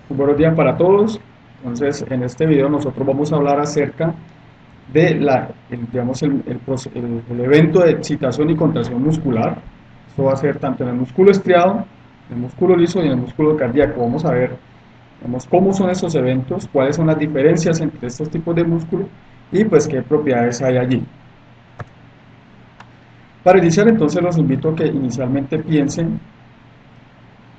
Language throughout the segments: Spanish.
Buenos días para todos. Entonces, en este video nosotros vamos a hablar acerca de digamos, el evento de excitación y contracción muscular. Esto va a ser tanto en el músculo estriado, en el músculo liso y en el músculo cardíaco. Vamos a ver, digamos, cómo son estos eventos, cuáles son las diferencias entre estos tipos de músculo y pues qué propiedades hay allí. Para iniciar, entonces los invito a que inicialmente piensen,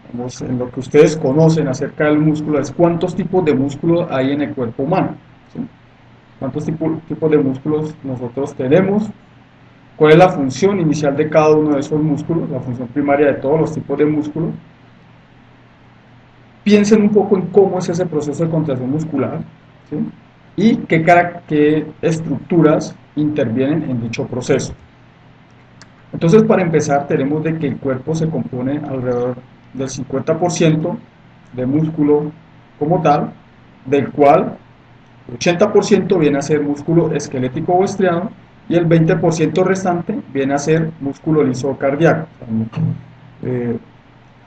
digamos, en lo que ustedes conocen acerca del músculo, es cuántos tipos de músculo hay en el cuerpo humano, ¿sí? Cuántos tipos de músculos nosotros tenemos, cuál es la función inicial de cada uno de esos músculos, la función primaria de todos los tipos de músculos. Piensen un poco en cómo es ese proceso de contracción muscular, ¿sí? Y qué estructuras intervienen en dicho proceso. Entonces, para empezar, tenemos de que el cuerpo se compone alrededor del 50% de músculo como tal, del cual el 80% viene a ser músculo esquelético o estriado y el 20% restante viene a ser músculo liso cardíaco,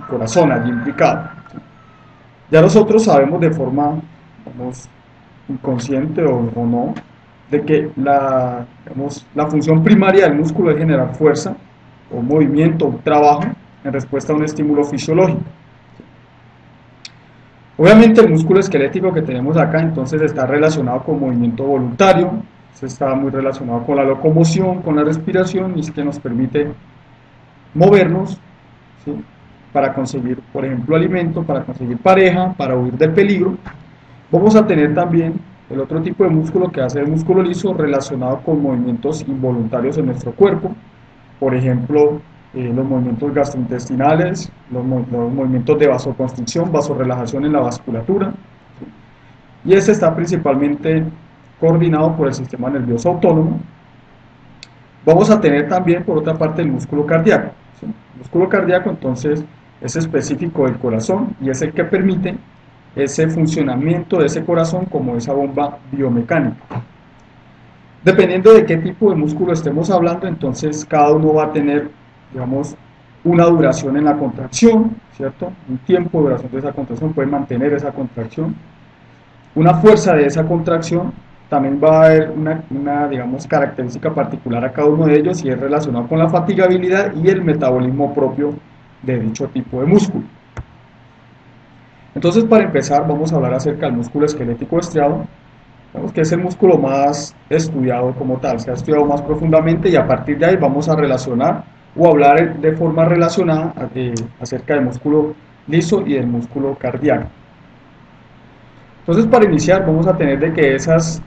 corazón allí implicado. Ya nosotros sabemos de forma, digamos, inconsciente o no, de que la función primaria del músculo es generar fuerza o movimiento o trabajo en respuesta a un estímulo fisiológico. Obviamente el músculo esquelético que tenemos acá entonces está relacionado con movimiento voluntario, está muy relacionado con la locomoción, con la respiración y es que nos permite movernos, ¿sí? Para conseguir, por ejemplo, alimento, para conseguir pareja, para huir del peligro. Vamos a tener también el otro tipo de músculo que hace el músculo liso relacionado con movimientos involuntarios en nuestro cuerpo, por ejemplo, los movimientos gastrointestinales, los movimientos de vasoconstricción, vasorelajación en la vasculatura, y este está principalmente coordinado por el sistema nervioso autónomo. Vamos a tener también, por otra parte, el músculo cardíaco, ¿sí? El músculo cardíaco, entonces, es específico del corazón y es el que permite ese funcionamiento de ese corazón como esa bomba biomecánica. Dependiendo de qué tipo de músculo estemos hablando, entonces cada uno va a tener, digamos, una duración en la contracción, ¿cierto? Un tiempo de duración de esa contracción, puede mantener esa contracción. Una fuerza de esa contracción, también va a haber digamos, característica particular a cada uno de ellos y es relacionado con la fatigabilidad y el metabolismo propio de dicho tipo de músculo. Entonces, para empezar, vamos a hablar acerca del músculo esquelético estriado, que es el músculo más estudiado como tal, se ha estudiado más profundamente y a partir de ahí vamos a relacionar o hablar de forma relacionada acerca del músculo liso y del músculo cardíaco. Entonces, para iniciar vamos a tener de que las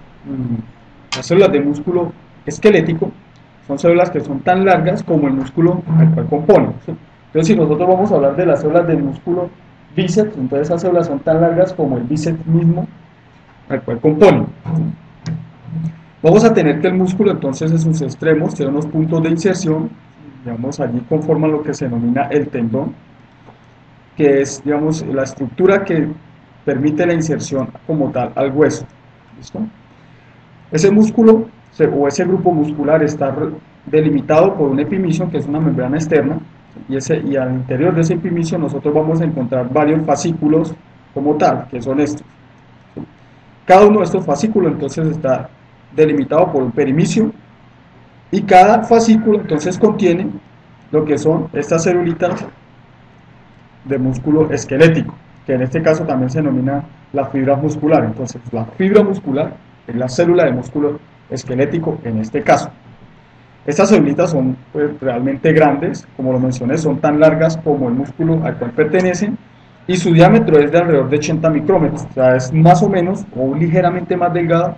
células de músculo esquelético son células que son tan largas como el músculo al cual componen, ¿sí? Entonces, si nosotros vamos a hablar de las células del músculo bíceps, entonces esas células son tan largas como el bíceps mismo al cual componen. Vamos a tener que el músculo entonces en sus extremos tiene unos puntos de inserción, digamos allí conforman lo que se denomina el tendón, que es, digamos, la estructura que permite la inserción como tal al hueso. ¿Listo? Ese músculo o ese grupo muscular está delimitado por un epimisio, que es una membrana externa, y al interior de ese epimisio nosotros vamos a encontrar varios fascículos como tal, que son estos. Cada uno de estos fascículos entonces está delimitado por un perimisio y cada fascículo entonces contiene lo que son estas celulitas de músculo esquelético, que en este caso también se denomina la fibra muscular. Entonces la fibra muscular es la célula de músculo esquelético en este caso. Estas celulitas son pues, realmente grandes, como lo mencioné, son tan largas como el músculo al cual pertenecen y su diámetro es de alrededor de 80 micrómetros, o sea, es más o menos o ligeramente más delgado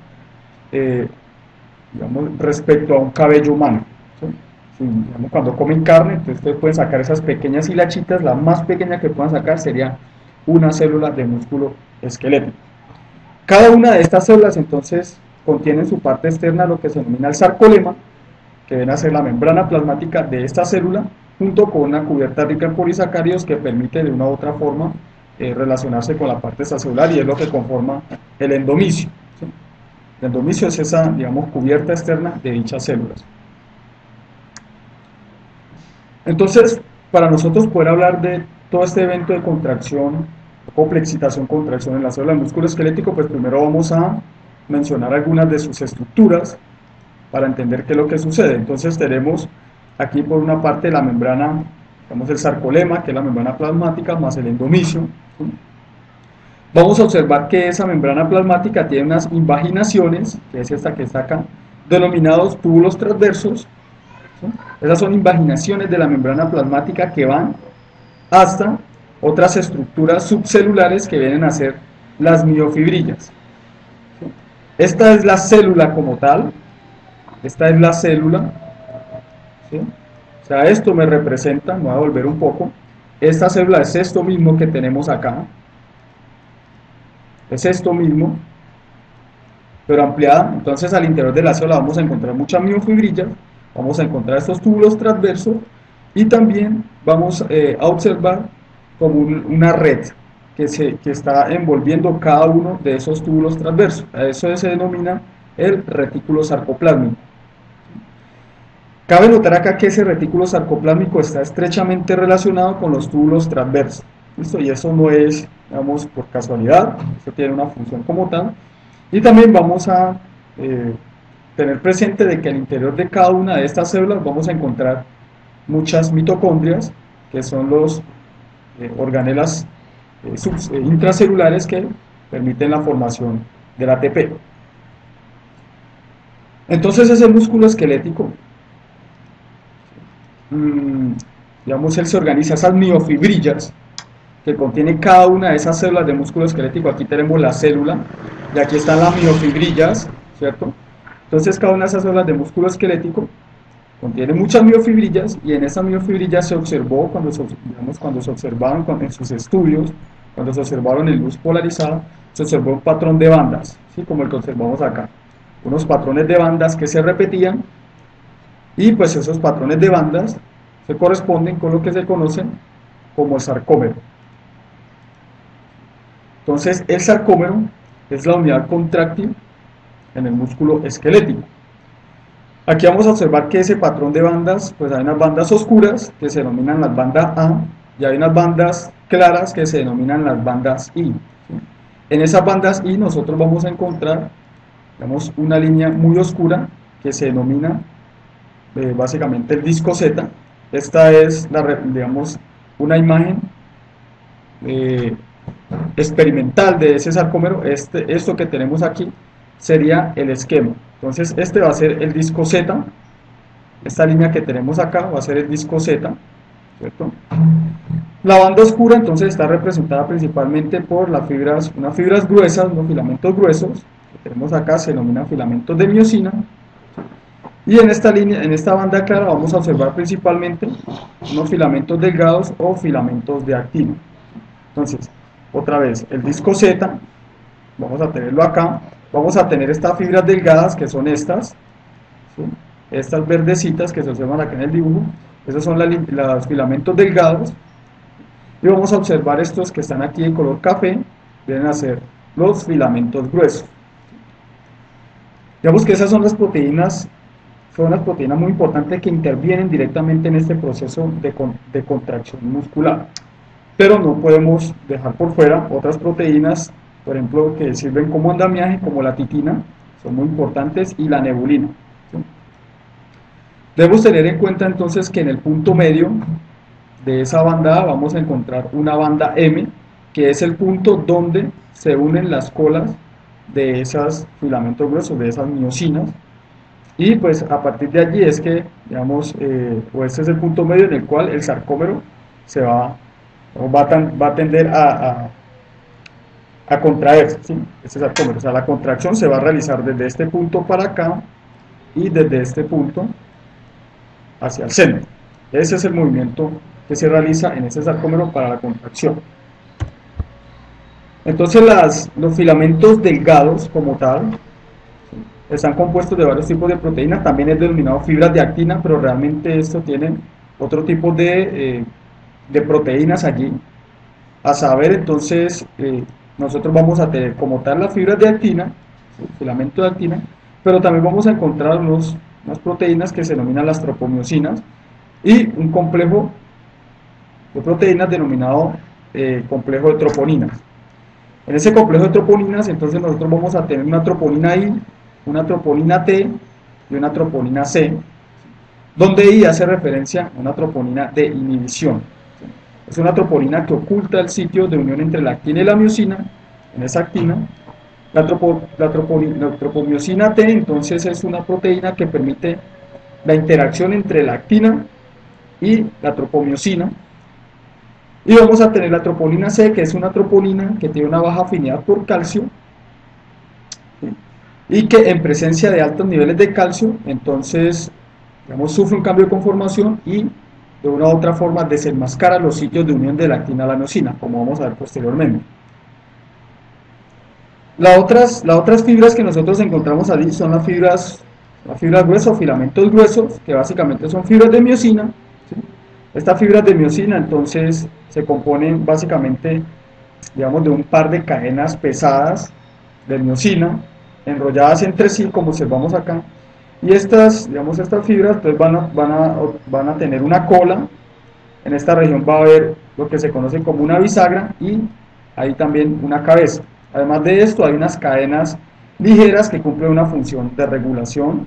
digamos, respecto a un cabello humano, ¿sí? Si, digamos, cuando comen carne, entonces ustedes pueden sacar esas pequeñas hilachitas, la más pequeña que puedan sacar sería una célula de músculo esquelético. Cada una de estas células entonces contiene en su parte externa lo que se denomina el sarcolema, que viene a ser la membrana plasmática de esta célula, junto con una cubierta rica en polisacáridos que permite de una u otra forma relacionarse con la parte extracelular y es lo que conforma el endomisio, ¿sí? El endomisio es esa, digamos, cubierta externa de dichas células. Entonces, para nosotros poder hablar de todo este evento de contracción acople, excitación, contracción en la célula del músculo esquelético, pues primero vamos a mencionar algunas de sus estructuras para entender qué es lo que sucede. Entonces tenemos aquí por una parte la membrana, digamos el sarcolema, que es la membrana plasmática, más el endomisio, ¿sí? Vamos a observar que esa membrana plasmática tiene unas invaginaciones, que es esta que está acá, denominados túbulos transversos, ¿sí? Esas son invaginaciones de la membrana plasmática que van hasta otras estructuras subcelulares que vienen a ser las miofibrillas, ¿sí? Esta es la célula como tal, esta es la célula, ¿sí? O sea, esto me representa, me voy a volver un poco, esta célula es esto mismo que tenemos acá, es esto mismo, pero ampliada. Entonces al interior de la célula vamos a encontrar muchas miofibrillas, vamos a encontrar estos túbulos transversos y también vamos a observar como una red que está envolviendo cada uno de esos túbulos transversos. A eso se denomina el retículo sarcoplásmico. Cabe notar acá que ese retículo sarcoplásmico está estrechamente relacionado con los túbulos transversos. ¿Listo? Y eso no es, digamos, por casualidad, eso tiene una función como tal. Y también vamos a tener presente de que al interior de cada una de estas células vamos a encontrar muchas mitocondrias, que son los organelas intracelulares que permiten la formación del ATP. Entonces ese músculo esquelético, digamos, él se organiza, esas miofibrillas que contiene cada una de esas células de músculo esquelético. Aquí tenemos la célula y aquí están las miofibrillas, ¿cierto? Entonces cada una de esas células de músculo esquelético contiene muchas miofibrillas y en esas miofibrillas se observó, cuando se observaron en sus estudios, cuando se observaron en luz polarizada, se observó un patrón de bandas, ¿sí? Como el que observamos acá, unos patrones de bandas que se repetían y pues esos patrones de bandas se corresponden con lo que se conoce como el sarcómero. Entonces el sarcómero es la unidad contráctil en el músculo esquelético. Aquí vamos a observar que ese patrón de bandas, pues hay unas bandas oscuras que se denominan las bandas A y hay unas bandas claras que se denominan las bandas I, ¿sí? En esas bandas I nosotros vamos a encontrar, digamos, una línea muy oscura que se denomina básicamente el disco Z. Esta es, digamos, una imagen experimental de ese sarcómero. Esto que tenemos aquí sería el esquema. Entonces este va a ser el disco Z, esta línea que tenemos acá va a ser el disco Z, ¿cierto? La banda oscura entonces está representada principalmente por unas fibras gruesas, unos filamentos gruesos, que tenemos acá, se denominan filamentos de miosina. Y en esta línea, en esta banda clara, vamos a observar principalmente unos filamentos delgados o filamentos de actina. Entonces, otra vez, el disco Z, vamos a tenerlo acá, vamos a tener estas fibras delgadas que son estas, ¿sí? Estas verdecitas que se observan acá en el dibujo, esos son los filamentos delgados, y vamos a observar estos que están aquí en color café, vienen a ser los filamentos gruesos. Digamos que esas son las proteínas. Son unas proteínas muy importantes que intervienen directamente en este proceso de contracción muscular. Pero no podemos dejar por fuera otras proteínas, por ejemplo, que sirven como andamiaje, como la titina, son muy importantes, y la nebulina, ¿sí? Debemos tener en cuenta entonces que en el punto medio de esa banda A vamos a encontrar una banda M, que es el punto donde se unen las colas de esos filamentos gruesos, de esas miosinas. Y pues a partir de allí es que, digamos, o este es el punto medio en el cual el sarcómero va a tender a contraerse, ¿sí? Este sarcómero, o sea, la contracción se va a realizar desde este punto para acá y desde este punto hacia el centro. Ese es el movimiento que se realiza en este sarcómero para la contracción. Entonces los filamentos delgados como tal están compuestos de varios tipos de proteínas, también es denominado fibras de actina, pero realmente esto tiene otro tipo de proteínas allí. A saber, entonces, nosotros vamos a tener como tal las fibras de actina, ¿sí? El filamento de actina, pero también vamos a encontrar unas proteínas que se denominan las tropomiosinas y un complejo de proteínas denominado complejo de troponinas. En ese complejo de troponinas, entonces nosotros vamos a tener una troponina I, una troponina T y una troponina C, donde I hace referencia a una troponina de inhibición. Es una troponina que oculta el sitio de unión entre la actina y la miosina, en esa actina. La tropomiosina T, entonces, es una proteína que permite la interacción entre la actina y la tropomiosina. Y vamos a tener la troponina C, que es una troponina que tiene una baja afinidad por calcio, ¿sí? Y que en presencia de altos niveles de calcio, entonces, digamos, sufre un cambio de conformación y de una u otra forma desenmascara los sitios de unión de la actina a la miosina, como vamos a ver posteriormente. Las otras fibras que nosotros encontramos allí son las fibras gruesas o filamentos gruesos, que básicamente son fibras de miosina, ¿sí? Estas fibras de miosina entonces se componen básicamente, digamos, de un par de cadenas pesadas de miosina enrolladas entre sí, como observamos acá, y estas fibras pues van a tener una cola. En esta región va a haber lo que se conoce como una bisagra y ahí también una cabeza. Además de esto, hay unas cadenas ligeras que cumplen una función de regulación.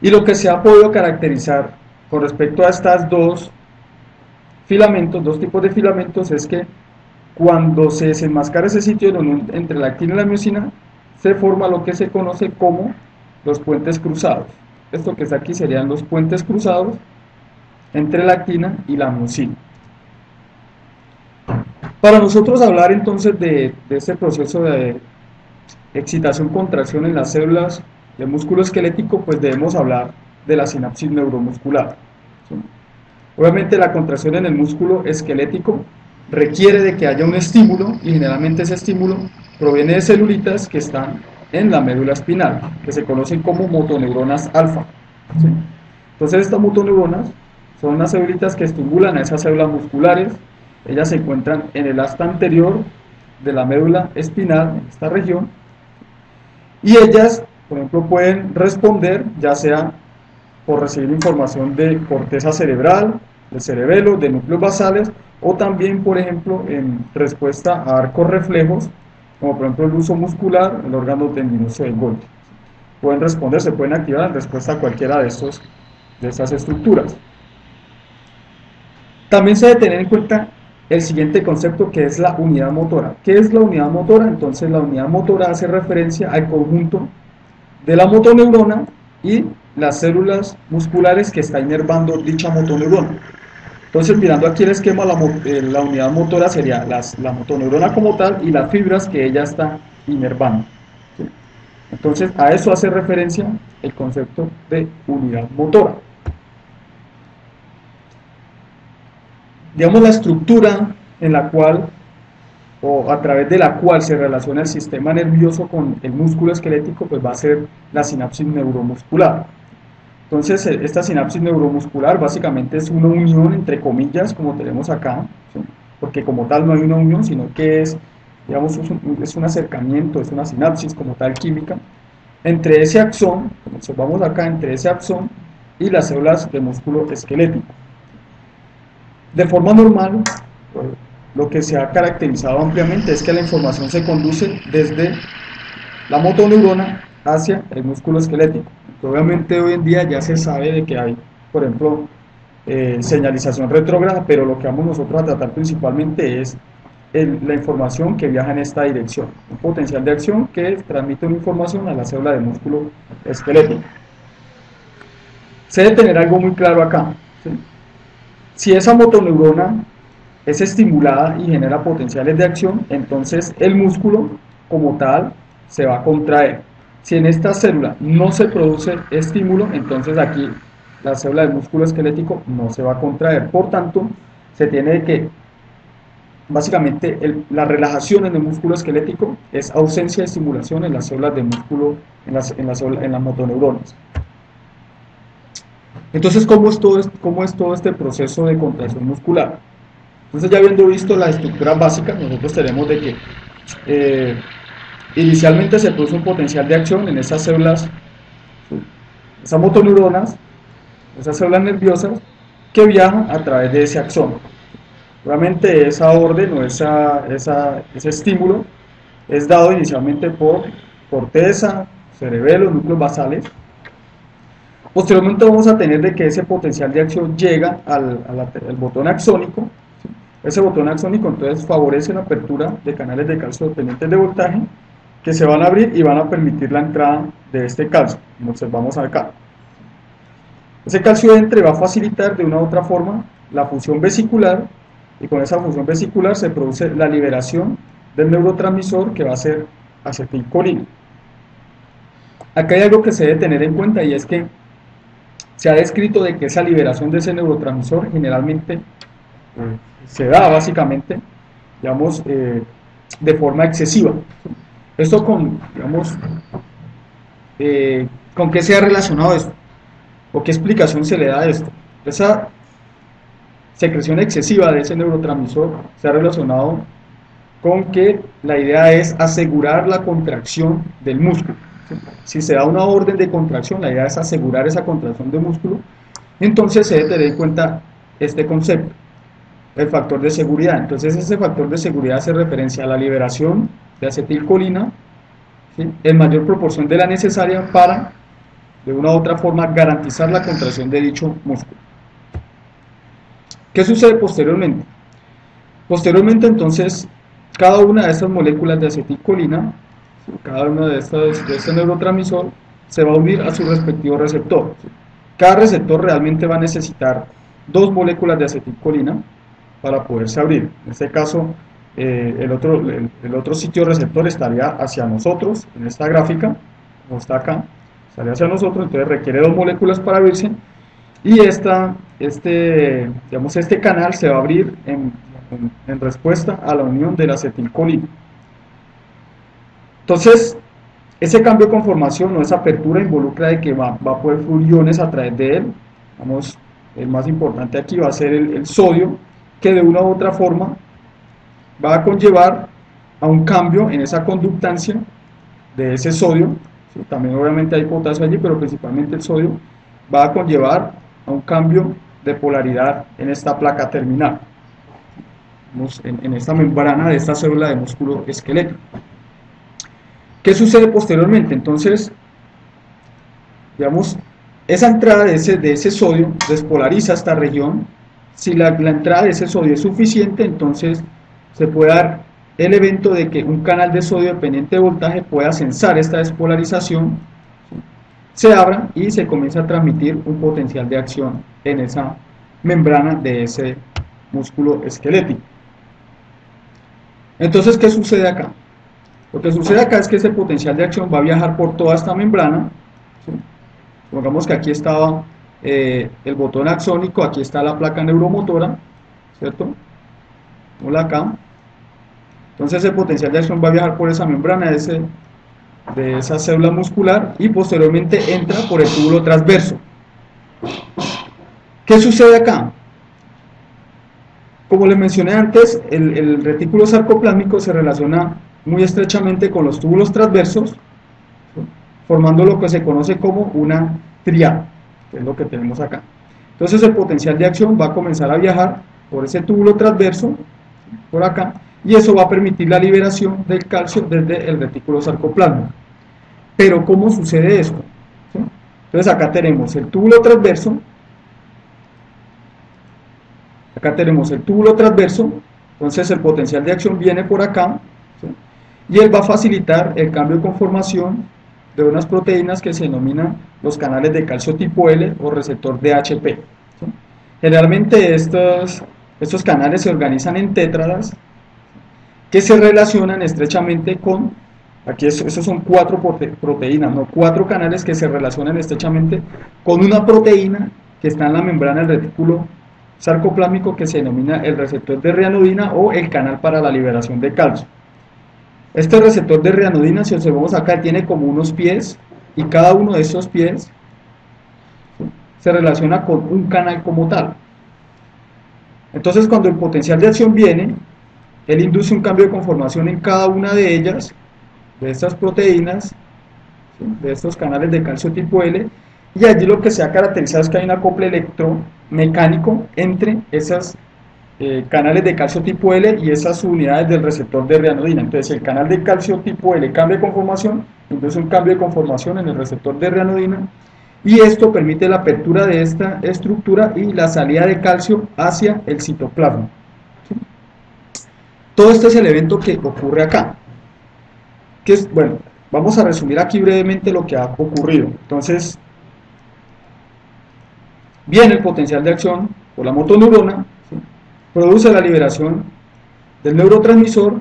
Y lo que se ha podido caracterizar con respecto a estas dos tipos de filamentos, es que cuando se desenmascara ese sitio de unión entre la actina y la miosina, se forma lo que se conoce como los puentes cruzados. Esto que está aquí serían los puentes cruzados entre la actina y la miosina. Para nosotros hablar entonces de este proceso de excitación-contracción en las células del músculo esquelético, pues debemos hablar de la sinapsis neuromuscular, ¿sí? Obviamente la contracción en el músculo esquelético requiere de que haya un estímulo, y generalmente ese estímulo proviene de celulitas que están en la médula espinal, que se conocen como motoneuronas alfa, ¿sí? Entonces estas motoneuronas son unas celulitas que estimulan a esas células musculares. Ellas se encuentran en el asta anterior de la médula espinal, en esta región, y ellas, por ejemplo, pueden responder ya sea por recibir información de corteza cerebral, de cerebelo, de núcleos basales, o también, por ejemplo, en respuesta a arcos reflejos, como por ejemplo el uso muscular, el órgano tendinoso del Golgi. Pueden responder, se pueden activar en respuesta a cualquiera de estas estructuras. También se debe tener en cuenta el siguiente concepto, que es la unidad motora. ¿Qué es la unidad motora? Entonces la unidad motora hace referencia al conjunto de la motoneurona y las células musculares que está inervando dicha motoneurona. Entonces, mirando aquí el esquema, la unidad motora sería la motoneurona como tal y las fibras que ella está inervando, ¿sí? Entonces, a eso hace referencia el concepto de unidad motora. Digamos, la estructura en la cual o a través de la cual se relaciona el sistema nervioso con el músculo esquelético, pues va a ser la sinapsis neuromuscular. Entonces, esta sinapsis neuromuscular básicamente es una unión, entre comillas, como tenemos acá, ¿sí? Porque como tal no hay una unión, sino que es, digamos, es un acercamiento, es una sinapsis como tal química, entre ese axón, como observamos acá, entre ese axón y las células de músculo esquelético. De forma normal, lo que se ha caracterizado ampliamente es que la información se conduce desde la motoneurona hacia el músculo esquelético. Obviamente hoy en día ya se sabe de que hay, por ejemplo, señalización retrógrada, pero lo que vamos nosotros a tratar principalmente es la información que viaja en esta dirección, un potencial de acción que transmite una información a la célula de músculo esquelético. Se debe tener algo muy claro acá, ¿sí? Si esa motoneurona es estimulada y genera potenciales de acción, entonces el músculo como tal se va a contraer. Si en esta célula no se produce estímulo, entonces aquí la célula del músculo esquelético no se va a contraer. Por tanto, se tiene que, básicamente, la relajación en el músculo esquelético es ausencia de estimulación en las células de músculo, en las motoneuronas. Entonces, ¿cómo es todo este proceso de contracción muscular? Entonces, ya habiendo visto la estructura básica, nosotros tenemos de que inicialmente se produce un potencial de acción en esas células, esas motoneuronas, esas células nerviosas, que viajan a través de ese axón. Obviamente esa orden o ese estímulo es dado inicialmente por corteza, cerebelo, núcleos basales. Posteriormente vamos a tener de que ese potencial de acción llega al botón axónico. ¿Sí? Ese botón axónico entonces favorece la apertura de canales de calcio dependientes de voltaje que se van a abrir y van a permitir la entrada de este calcio, como observamos acá. Ese calcio entra y va a facilitar de una u otra forma la función vesicular, y con esa función vesicular se produce la liberación del neurotransmisor que va a ser acetilcolina. Acá hay algo que se debe tener en cuenta, y es que se ha descrito de que esa liberación de ese neurotransmisor generalmente se da básicamente, digamos, de forma excesiva. Esto digamos, ¿con qué se ha relacionado esto? ¿O qué explicación se le da a esto? Esa secreción excesiva de ese neurotransmisor se ha relacionado con que la idea es asegurar la contracción del músculo. Si se da una orden de contracción, la idea es asegurar esa contracción del músculo, entonces se debe tener en cuenta este concepto, el factor de seguridad. Entonces ese factor de seguridad hace referencia a la liberación de acetilcolina, ¿sí?, en mayor proporción de la necesaria para, de una u otra forma, garantizar la contracción de dicho músculo. ¿Qué sucede posteriormente? Posteriormente, entonces, cada una de estas moléculas de acetilcolina, ¿sí?, cada uno de este neurotransmisor, se va a unir a su respectivo receptor. ¿Sí? Cada receptor realmente va a necesitar dos moléculas de acetilcolina para poderse abrir. En este caso, el otro sitio receptor estaría hacia nosotros, en esta gráfica, como está acá, estaría hacia nosotros, entonces requiere dos moléculas para abrirse, y digamos, este canal se va a abrir en respuesta a la unión de la acetilcolina. Entonces, ese cambio de conformación o esa apertura involucra de que va a poder fluir iones a través de él. Vamos, el más importante aquí va a ser el sodio, que de una u otra forma va a conllevar a un cambio en esa conductancia de ese sodio. ¿Sí? También obviamente hay potasio allí, pero principalmente el sodio va a conllevar a un cambio de polaridad en esta placa terminal, en esta membrana de esta célula de músculo esquelético. ¿Qué sucede posteriormente? Entonces, digamos, esa entrada de ese sodio despolariza esta región. Si la entrada de ese sodio es suficiente, entonces se puede dar el evento de que un canal de sodio dependiente de voltaje pueda censar esta despolarización, ¿sí?, se abra y se comienza a transmitir un potencial de acción en esa membrana de ese músculo esquelético. Entonces, ¿qué sucede acá? Lo que sucede acá es que ese potencial de acción va a viajar por toda esta membrana, ¿sí? Supongamos que aquí estaba el botón axónico, aquí está la placa neuromotora, ¿cierto? Hola acá. Entonces el potencial de acción va a viajar por esa membrana de esa célula muscular y posteriormente entra por el túbulo transverso. ¿Qué sucede acá? Como les mencioné antes, el retículo sarcoplásmico se relaciona muy estrechamente con los túbulos transversos, ¿sí?, formando lo que se conoce como una tríada, que es lo que tenemos acá. Entonces el potencial de acción va a comenzar a viajar por ese túbulo transverso, ¿sí?, por acá, y eso va a permitir la liberación del calcio desde el retículo sarcoplásmico. Pero ¿cómo sucede esto? ¿Sí? Entonces acá tenemos el túbulo transverso, entonces el potencial de acción viene por acá, ¿sí?, y él va a facilitar el cambio de conformación de unas proteínas que se denominan los canales de calcio tipo L o receptor DHP. ¿Sí? Generalmente estos canales se organizan en tétradas que se relacionan estrechamente con, aquí esos son cuatro proteínas, no, cuatro canales que se relacionan estrechamente con una proteína que está en la membrana del retículo sarcoplásmico que se denomina el receptor de rianodina o el canal para la liberación de calcio. Este receptor de rianodina, si observamos acá, tiene como unos pies, y cada uno de esos pies, ¿sí?, se relaciona con un canal como tal. Entonces, cuando el potencial de acción viene, él induce un cambio de conformación en cada una de ellas, de estas proteínas, ¿sí?, de estos canales de calcio tipo L, y allí lo que se ha caracterizado es que hay un acople electromecánico entre canales de calcio tipo L y esas unidades del receptor de reanodina. Entonces el canal de calcio tipo L cambia de conformación, entonces un cambio de conformación en el receptor de reanodina, y esto permite la apertura de esta estructura y la salida de calcio hacia el citoplasma. ¿Sí? Todo esto es el evento que ocurre acá. Que es, bueno, vamos a resumir aquí brevemente lo que ha ocurrido. Entonces, viene el potencial de acción por la motoneurona, ¿sí? Produce la liberación del neurotransmisor,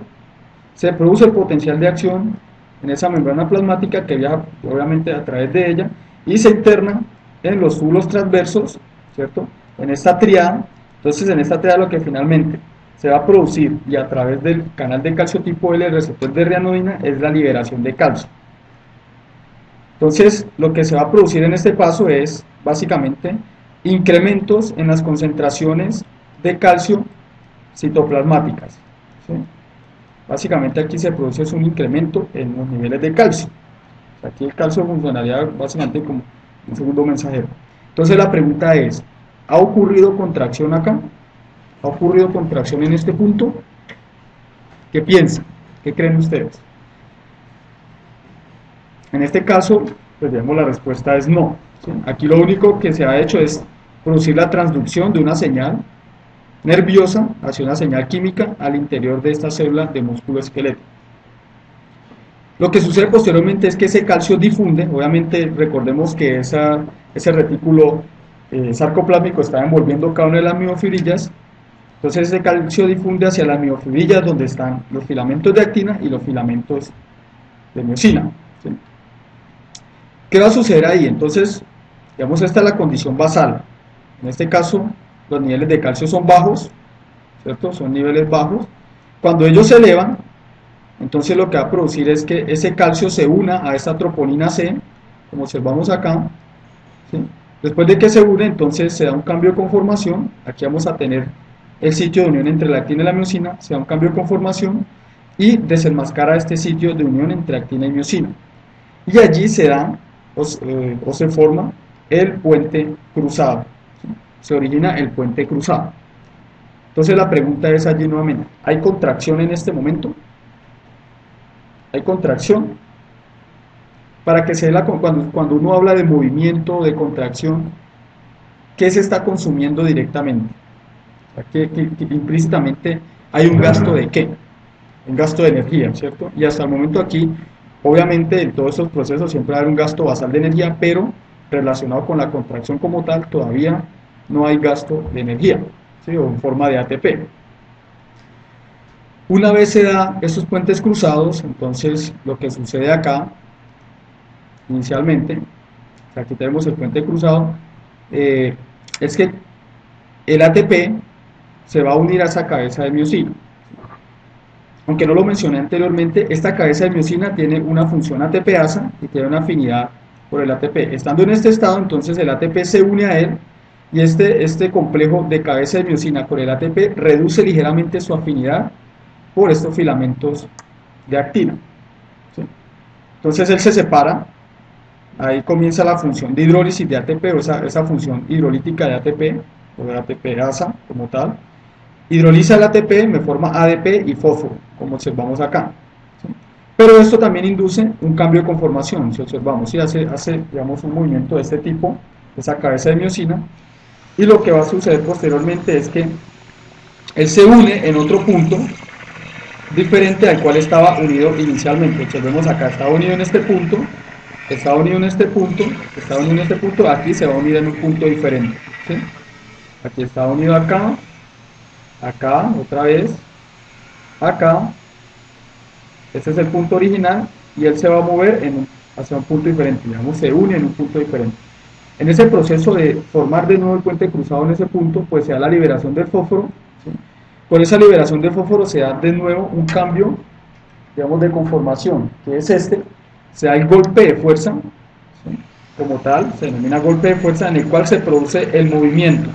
se produce el potencial de acción en esa membrana plasmática que viaja obviamente a través de ella y se interna en los túbulos transversos, ¿cierto? En esta triada. Entonces en esta triada lo que finalmente se va a producir y a través del canal de calcio tipo L, el receptor de reanodina, es la liberación de calcio. Entonces lo que se va a producir en este paso es básicamente incrementos en las concentraciones de calcio citoplasmáticas, ¿sí? Básicamente aquí se produce un incremento en los niveles de calcio. Aquí el calcio funcionaría básicamente como un segundo mensajero. Entonces la pregunta es, ¿ha ocurrido contracción acá? ¿Ha ocurrido contracción en este punto? ¿Qué piensan? ¿Qué creen ustedes? En este caso, pues digamos la respuesta es no, ¿sí? Aquí lo único que se ha hecho es producir la transducción de una señal nerviosa hacia una señal química al interior de esta célula de músculo esquelético. Lo que sucede posteriormente es que ese calcio difunde, obviamente recordemos que ese retículo sarcoplásmico está envolviendo cada una de las miofibrillas, entonces ese calcio difunde hacia las miofibrillas donde están los filamentos de actina y los filamentos de miosina, ¿sí? ¿Qué va a suceder ahí? Entonces, digamos, esta es la condición basal. En este caso, los niveles de calcio son bajos, ¿cierto? Son niveles bajos. Cuando ellos se elevan, entonces lo que va a producir es que ese calcio se una a esta troponina C, como observamos acá, ¿sí? Después de que se une, entonces se da un cambio de conformación. Aquí vamos a tener el sitio de unión entre la actina y la miosina, se da un cambio de conformación y desenmascara este sitio de unión entre actina y miosina. Y allí se da o se forma el puente cruzado, ¿sí? Se origina el puente cruzado. Entonces la pregunta es allí nuevamente, ¿hay contracción en este momento? ¿Hay contracción? Para que se dé cuando uno habla de movimiento, de contracción, ¿qué se está consumiendo directamente? O sea, que implícitamente hay un gasto de ¿qué? Un gasto de energía, ¿cierto? Y hasta el momento aquí, obviamente en todos estos procesos siempre va a haber un gasto basal de energía, pero relacionado con la contracción como tal, todavía no hay gasto de energía, ¿sí? O en forma de ATP. Una vez se da estos puentes cruzados, entonces lo que sucede acá, inicialmente, aquí tenemos el puente cruzado, es que el ATP se va a unir a esa cabeza de miosina. Aunque no lo mencioné anteriormente, esta cabeza de miosina tiene una función ATPasa y tiene una afinidad por el ATP. Estando en este estado, entonces el ATP se une a él y este complejo de cabeza de miosina con el ATP reduce ligeramente su afinidad por estos filamentos de actina, ¿sí? Entonces él se separa, ahí comienza la función de hidrólisis de ATP o esa función hidrolítica de ATP o de ATPasa como tal. Hidroliza el ATP, me forma ADP y fósforo, como observamos acá, ¿sí? Pero esto también induce un cambio de conformación, si observamos, y hace digamos, un movimiento de este tipo, esa cabeza de miosina, y lo que va a suceder posteriormente es que él se une en otro punto diferente al cual estaba unido inicialmente. Observemos acá, está unido en este punto, está unido en este punto, está unido en este punto, aquí se va a unir en un punto diferente, ¿sí? Aquí está unido acá, acá, otra vez, acá, este es el punto original, y él se va a mover hacia un punto diferente, digamos, se une en un punto diferente. En ese proceso de formar de nuevo el puente cruzado en ese punto, pues se da la liberación del fósforo, ¿sí? Con esa liberación de fósforo se da de nuevo un cambio, digamos, de conformación, que es se da el golpe de fuerza, ¿sí? Como tal, se denomina golpe de fuerza, en el cual se produce el movimiento.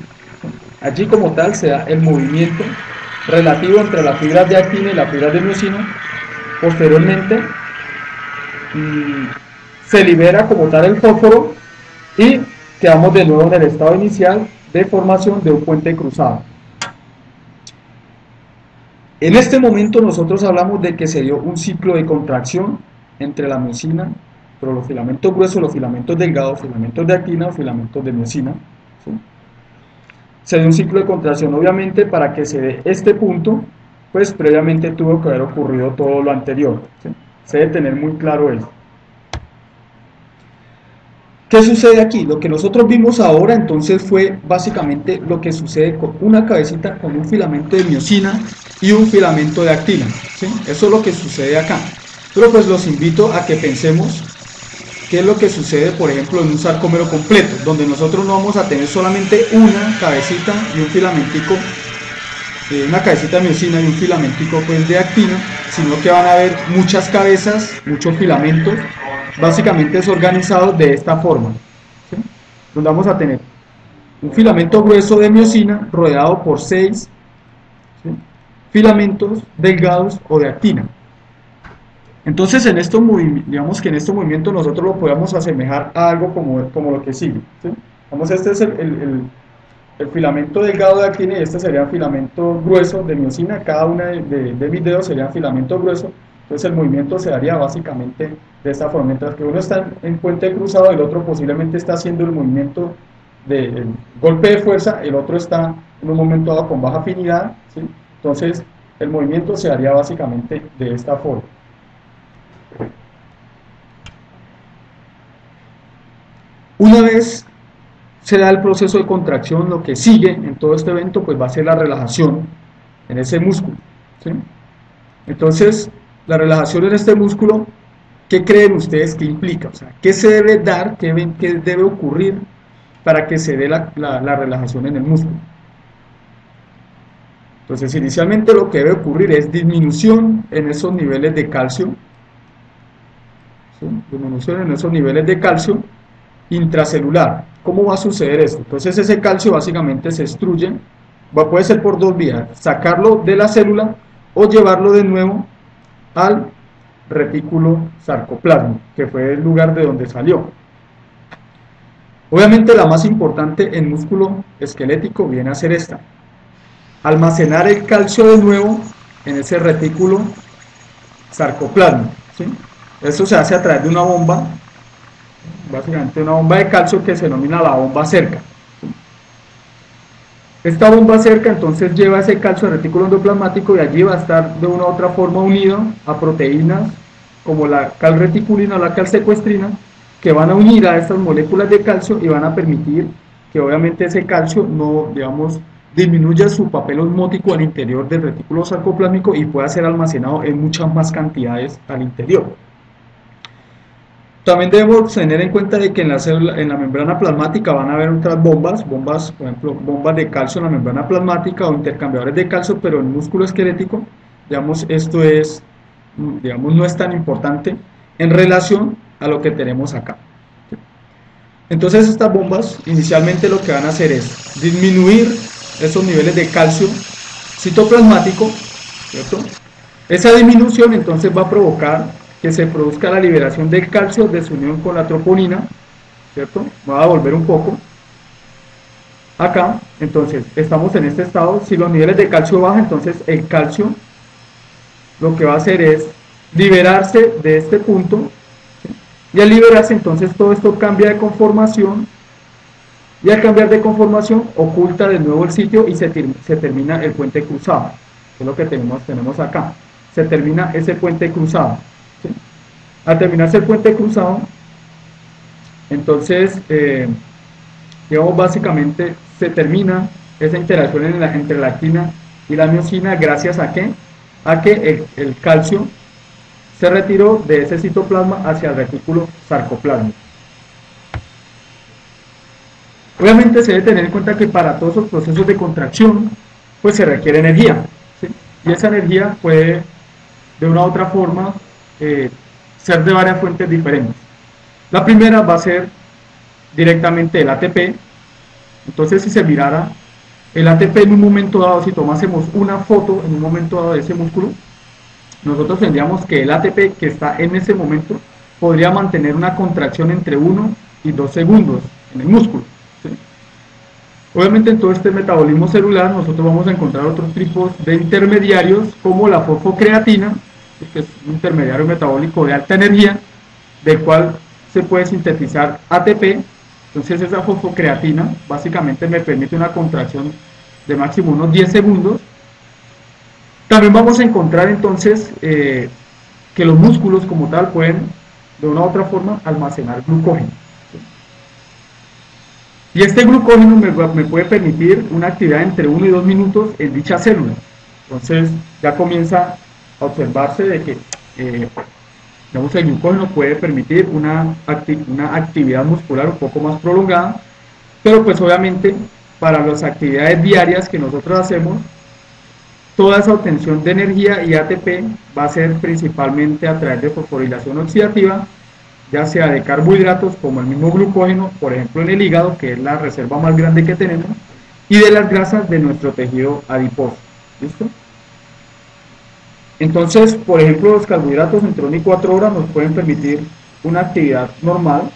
Allí como tal se da el movimiento relativo entre las fibras de actina y las fibras de miosina. Posteriormente se libera como tal el fósforo y quedamos de nuevo en el estado inicial de formación de un puente cruzado. En este momento nosotros hablamos de que se dio un ciclo de contracción entre la miosina, pero los filamentos gruesos, los filamentos delgados, filamentos de actina o filamentos de miosina, ¿sí? Se dio un ciclo de contracción. Obviamente, para que se dé este punto, pues previamente tuvo que haber ocurrido todo lo anterior, ¿sí? Se debe tener muy claro eso. ¿Qué sucede aquí? Lo que nosotros vimos ahora entonces fue básicamente lo que sucede con una cabecita con un filamento de miosina y un filamento de actina, ¿sí? Eso es lo que sucede acá. Pero pues los invito a que pensemos qué es lo que sucede, por ejemplo, en un sarcómero completo, donde nosotros no vamos a tener solamente una cabecita y un filamentico, una cabecita de miosina y un filamentico pues de actina, sino que van a haber muchas cabezas, muchos filamentos, básicamente desorganizados de esta forma, ¿sí? Donde vamos a tener un filamento grueso de miosina rodeado por 6, ¿sí?, filamentos delgados o de actina. Entonces, digamos que en estos movimientos nosotros lo podemos asemejar a algo como lo que sigue, ¿sí? Vamos, este es el filamento delgado de actina y este sería el filamento grueso de miosina. Cada una de mis dedos sería filamento grueso. Entonces el movimiento se daría básicamente de esta forma. Mientras que uno está en puente cruzado, el otro posiblemente está haciendo el movimiento del golpe de fuerza, el otro está en un momento dado con baja afinidad, ¿sí? Entonces el movimiento se daría básicamente de esta forma. Una vez se da el proceso de contracción, lo que sigue en todo este evento pues va a ser la relajación en ese músculo, ¿sí? Entonces, la relajación en este músculo, ¿qué creen ustedes que implica? O sea, ¿qué se debe dar, qué debe ocurrir para que se dé la relajación en el músculo? Entonces, inicialmente lo que debe ocurrir es disminución en esos niveles de calcio, ¿sí? Disminución en esos niveles de calcio intracelular. ¿Cómo va a suceder esto? Entonces ese calcio básicamente se destruye, puede ser por dos vías: sacarlo de la célula o llevarlo de nuevo al retículo sarcoplasma, que fue el lugar de donde salió. Obviamente la más importante en músculo esquelético viene a ser esta: almacenar el calcio de nuevo en ese retículo sarcoplasma, ¿sí? Esto se hace a través de una bomba, básicamente una bomba de calcio que se denomina la bomba cerca. Esta bomba cerca entonces lleva ese calcio al retículo endoplasmático y allí va a estar de una u otra forma unido a proteínas como la calreticulina o la calsecuestrina, que van a unir a estas moléculas de calcio y van a permitir que obviamente ese calcio no, digamos, disminuya su papel osmótico al interior del retículo sarcoplásmico y pueda ser almacenado en muchas más cantidades al interior. También debemos tener en cuenta de que en la membrana plasmática van a haber otras bombas, por ejemplo, bombas de calcio en la membrana plasmática o intercambiadores de calcio, pero en el músculo esquelético, digamos, esto es, digamos, no es tan importante en relación a lo que tenemos acá. Entonces estas bombas inicialmente lo que van a hacer es disminuir esos niveles de calcio citoplasmático, ¿cierto? Esa disminución entonces va a provocar que se produzca la liberación del calcio de su unión con la troponina, ¿cierto? Va a volver un poco acá. Entonces estamos en este estado. Si los niveles de calcio bajan, entonces el calcio lo que va a hacer es liberarse de este punto, ¿sí? Y al liberarse entonces todo esto cambia de conformación, y al cambiar de conformación oculta de nuevo el sitio y se termina el puente cruzado, que es lo que tenemos acá. Se termina ese puente cruzado, ¿sí? Al terminarse el puente cruzado, entonces, digamos, básicamente se termina esa interacción entre la actina y la miosina. ¿Gracias a qué? A que el calcio se retiró de ese citoplasma hacia el retículo sarcoplásmico. Obviamente se debe tener en cuenta que para todos esos procesos de contracción pues se requiere energía, ¿sí? Y esa energía puede de una u otra forma ser de varias fuentes diferentes. La primera va a ser directamente el ATP. Entonces, si se mirara el ATP en un momento dado, si tomásemos una foto en un momento dado de ese músculo, nosotros tendríamos que el ATP que está en ese momento podría mantener una contracción entre 1 y 2 segundos en el músculo, ¿sí? Obviamente en todo este metabolismo celular nosotros vamos a encontrar otros tipos de intermediarios como la fosfocreatina, que es un intermediario metabólico de alta energía, del cual se puede sintetizar ATP. Entonces esa fosfocreatina básicamente me permite una contracción de máximo unos 10 segundos. También vamos a encontrar entonces que los músculos como tal pueden de una u otra forma almacenar glucógeno. Y este glucógeno me puede permitir una actividad entre 1 y 2 minutos en dicha célula. Entonces ya comienza a observarse de que digamos, el glucógeno puede permitir una actividad muscular un poco más prolongada, pero pues obviamente para las actividades diarias que nosotros hacemos, toda esa obtención de energía y ATP va a ser principalmente a través de fosforilación oxidativa, ya sea de carbohidratos como el mismo glucógeno, por ejemplo en el hígado, que es la reserva más grande que tenemos, y de las grasas de nuestro tejido adiposo. ¿Listo? Entonces, por ejemplo, los carbohidratos entre 1 y 4 horas nos pueden permitir una actividad normal.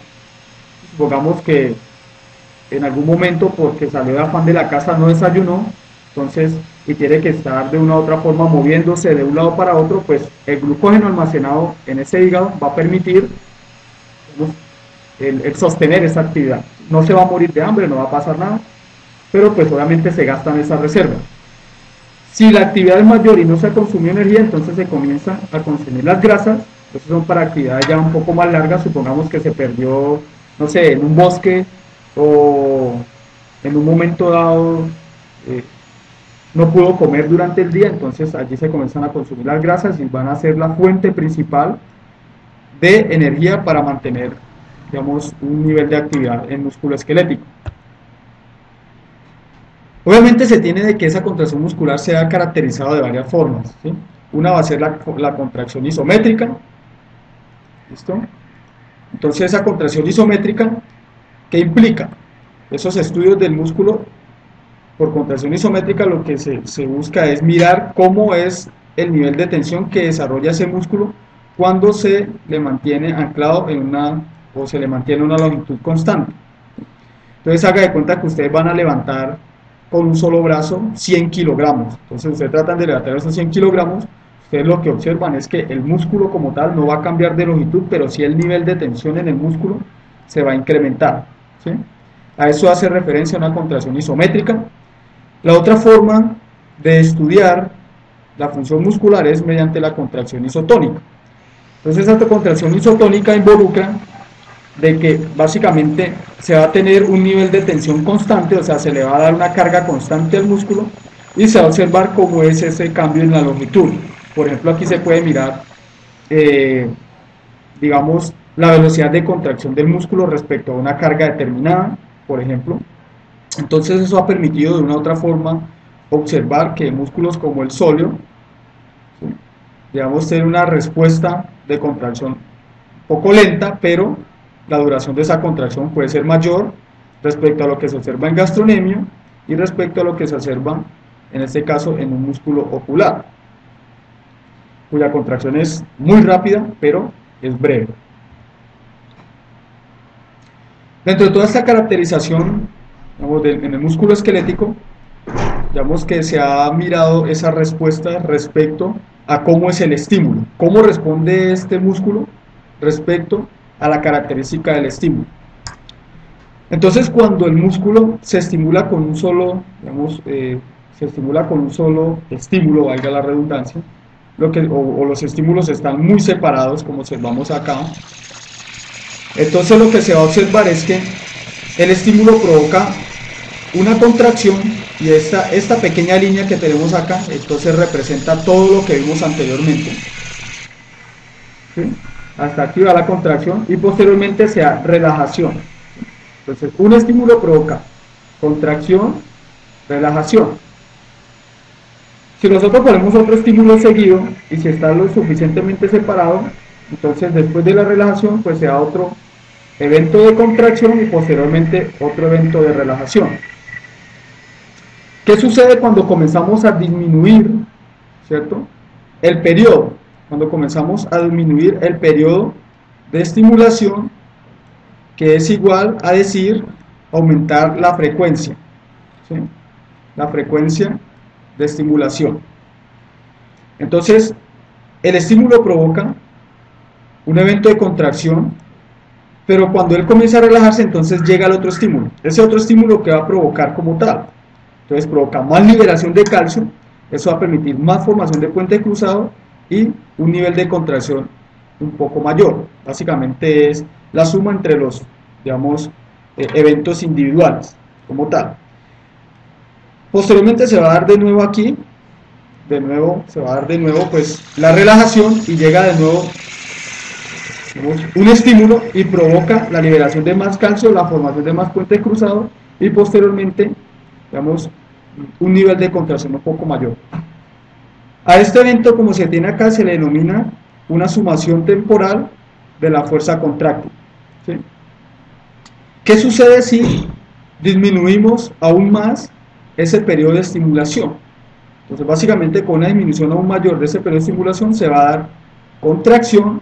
Supongamos que en algún momento, porque salió de afán de la casa, no desayunó, entonces, y tiene que estar de una u otra forma moviéndose de un lado para otro, pues el glucógeno almacenado en ese hígado va a permitir el sostener esa actividad. No se va a morir de hambre, no va a pasar nada, pero pues obviamente se gastan esas reservas. Si la actividad es mayor y no se consumió energía, entonces se comienza a consumir las grasas. Estos son para actividades ya un poco más largas. Supongamos que se perdió, no sé, en un bosque o en un momento dado no pudo comer durante el día, entonces allí se comienzan a consumir las grasas y van a ser la fuente principal de energía para mantener, digamos, un nivel de actividad en músculo esquelético. Obviamente se tiene de que esa contracción muscular sea caracterizada de varias formas, ¿sí? Una va a ser la contracción isométrica. ¿Listo? Entonces esa contracción isométrica, ¿qué implica? Esos estudios del músculo por contracción isométrica lo que se busca es mirar cómo es el nivel de tensión que desarrolla ese músculo cuando se le mantiene anclado en o se le mantiene una longitud constante. Entonces haga de cuenta que ustedes van a levantar con un solo brazo 100 kilogramos. Entonces ustedes tratan de levantar esos 100 kilogramos, ustedes lo que observan es que el músculo como tal no va a cambiar de longitud, pero sí el nivel de tensión en el músculo se va a incrementar, ¿sí? A eso hace referencia una contracción isométrica. La otra forma de estudiar la función muscular es mediante la contracción isotónica. Entonces esta contracción isotónica involucra de que básicamente se va a tener un nivel de tensión constante, o sea, se le va a dar una carga constante al músculo y se va a observar cómo es ese cambio en la longitud. Por ejemplo, aquí se puede mirar, digamos, la velocidad de contracción del músculo respecto a una carga determinada, por ejemplo. Entonces eso ha permitido de una u otra forma observar que músculos como el sóleo, ¿sí?, digamos, tener una respuesta de contracción un poco lenta, pero la duración de esa contracción puede ser mayor respecto a lo que se observa en gastrocnemio y respecto a lo que se observa, en este caso, en un músculo ocular, cuya contracción es muy rápida, pero es breve. Dentro de toda esta caracterización, digamos, en el músculo esquelético, digamos que se ha mirado esa respuesta respecto a cómo es el estímulo, cómo responde este músculo respecto a la característica del estímulo. Entonces, cuando el músculo se estimula con un solo, digamos, se estimula con un solo estímulo, valga la redundancia, o los estímulos están muy separados, como observamos acá, entonces lo que se va a observar es que el estímulo provoca una contracción y esta pequeña línea que tenemos acá, entonces representa todo lo que vimos anteriormente, ¿sí? Hasta aquí va la contracción y posteriormente se da relajación. Entonces un estímulo provoca contracción, relajación. Si nosotros ponemos otro estímulo seguido y si está lo suficientemente separado, entonces después de la relajación pues se da otro evento de contracción y posteriormente otro evento de relajación. ¿Qué sucede cuando comenzamos a disminuir, ¿cierto?, el periodo? Cuando comenzamos a disminuir el periodo de estimulación, que es igual a decir aumentar la frecuencia. ¿sí? La frecuencia de estimulación. Entonces, el estímulo provoca un evento de contracción, pero cuando él comienza a relajarse, entonces llega el otro estímulo. Ese otro estímulo que va a provocar como tal. Entonces provoca más liberación de calcio, eso va a permitir más formación de puente cruzado y un nivel de contracción un poco mayor. Básicamente es la suma entre los, digamos, eventos individuales como tal. Posteriormente se va a dar de nuevo aquí, se va a dar de nuevo pues la relajación y llega de nuevo un estímulo y provoca la liberación de más calcio, la formación de más puente cruzado y posteriormente, digamos, un nivel de contracción un poco mayor. A este evento, como se tiene acá, se le denomina una sumación temporal de la fuerza contráctil, ¿sí? ¿Qué sucede si disminuimos aún más ese periodo de estimulación? Entonces, básicamente, con una disminución aún mayor de ese periodo de estimulación se va a dar contracción,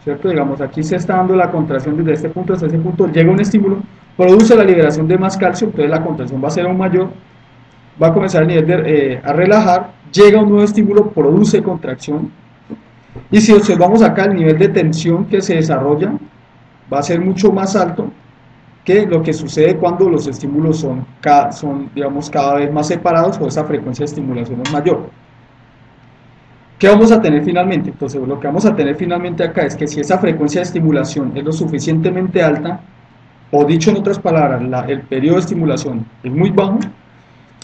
¿cierto? Digamos, aquí se está dando la contracción desde este punto hasta ese punto, llega un estímulo, produce la liberación de más calcio, entonces la contracción va a ser aún mayor, va a comenzar el nivel a relajar, llega un nuevo estímulo, produce contracción, y si observamos acá el nivel de tensión que se desarrolla va a ser mucho más alto que lo que sucede cuando los estímulos son digamos, cada vez más separados o esa frecuencia de estimulación es mayor. ¿Qué vamos a tener finalmente? Entonces lo que vamos a tener finalmente acá es que si esa frecuencia de estimulación es lo suficientemente alta, o dicho en otras palabras, el periodo de estimulación es muy bajo,